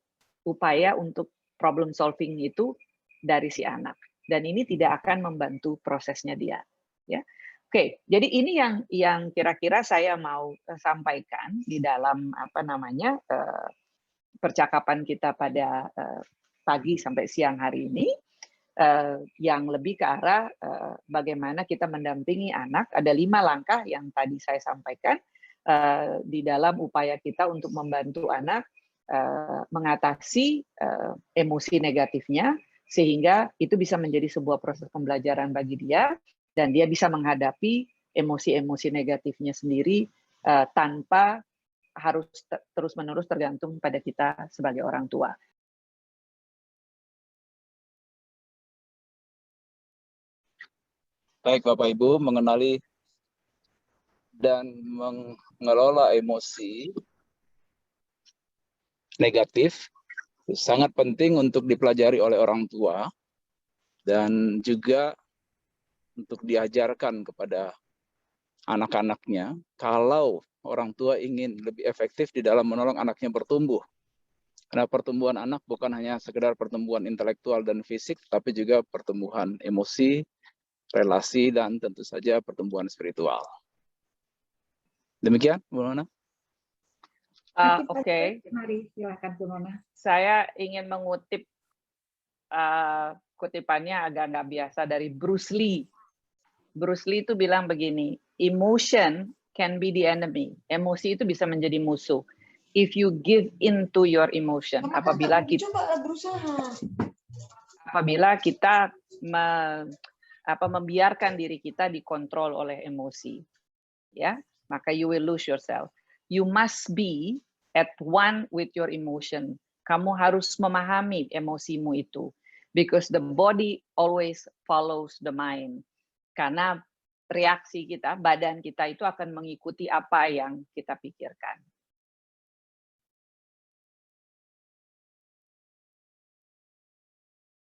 upaya untuk problem solving itu dari si anak. Dan ini tidak akan membantu prosesnya dia. Ya. Oke, jadi ini yang kira-kira saya mau sampaikan di dalam percakapan kita pada pagi sampai siang hari ini, yang lebih ke arah bagaimana kita mendampingi anak. Ada 5 langkah yang tadi saya sampaikan di dalam upaya kita untuk membantu anak mengatasi emosi negatifnya, sehingga itu bisa menjadi sebuah proses pembelajaran bagi dia, dan dia bisa menghadapi emosi-emosi negatifnya sendiri tanpa harus terus-menerus tergantung pada kita sebagai orang tua. Baik Bapak Ibu, mengenali dan mengelola emosi negatif sangat penting untuk dipelajari oleh orang tua dan juga untuk diajarkan kepada anak-anaknya kalau orang tua ingin lebih efektif di dalam menolong anaknya bertumbuh. Karena pertumbuhan anak bukan hanya sekedar pertumbuhan intelektual dan fisik, tapi juga pertumbuhan emosi, relasi, dan tentu saja pertumbuhan spiritual. Demikian, Bu Nona. Oke. Mari, silakan Bu Nona. Saya ingin mengutip kutipannya agak nggak biasa dari Bruce Lee. Bruce Lee itu bilang begini, emotion can be the enemy. Emosi itu bisa menjadi musuh. If you give in to your emotion, apabila kita membiarkan diri kita dikontrol oleh emosi, ya, maka you will lose yourself. You must be at one with your emotion. Kamu harus memahami emosimu itu, because the body always follows the mind. Karena reaksi kita, badan kita itu akan mengikuti apa yang kita pikirkan.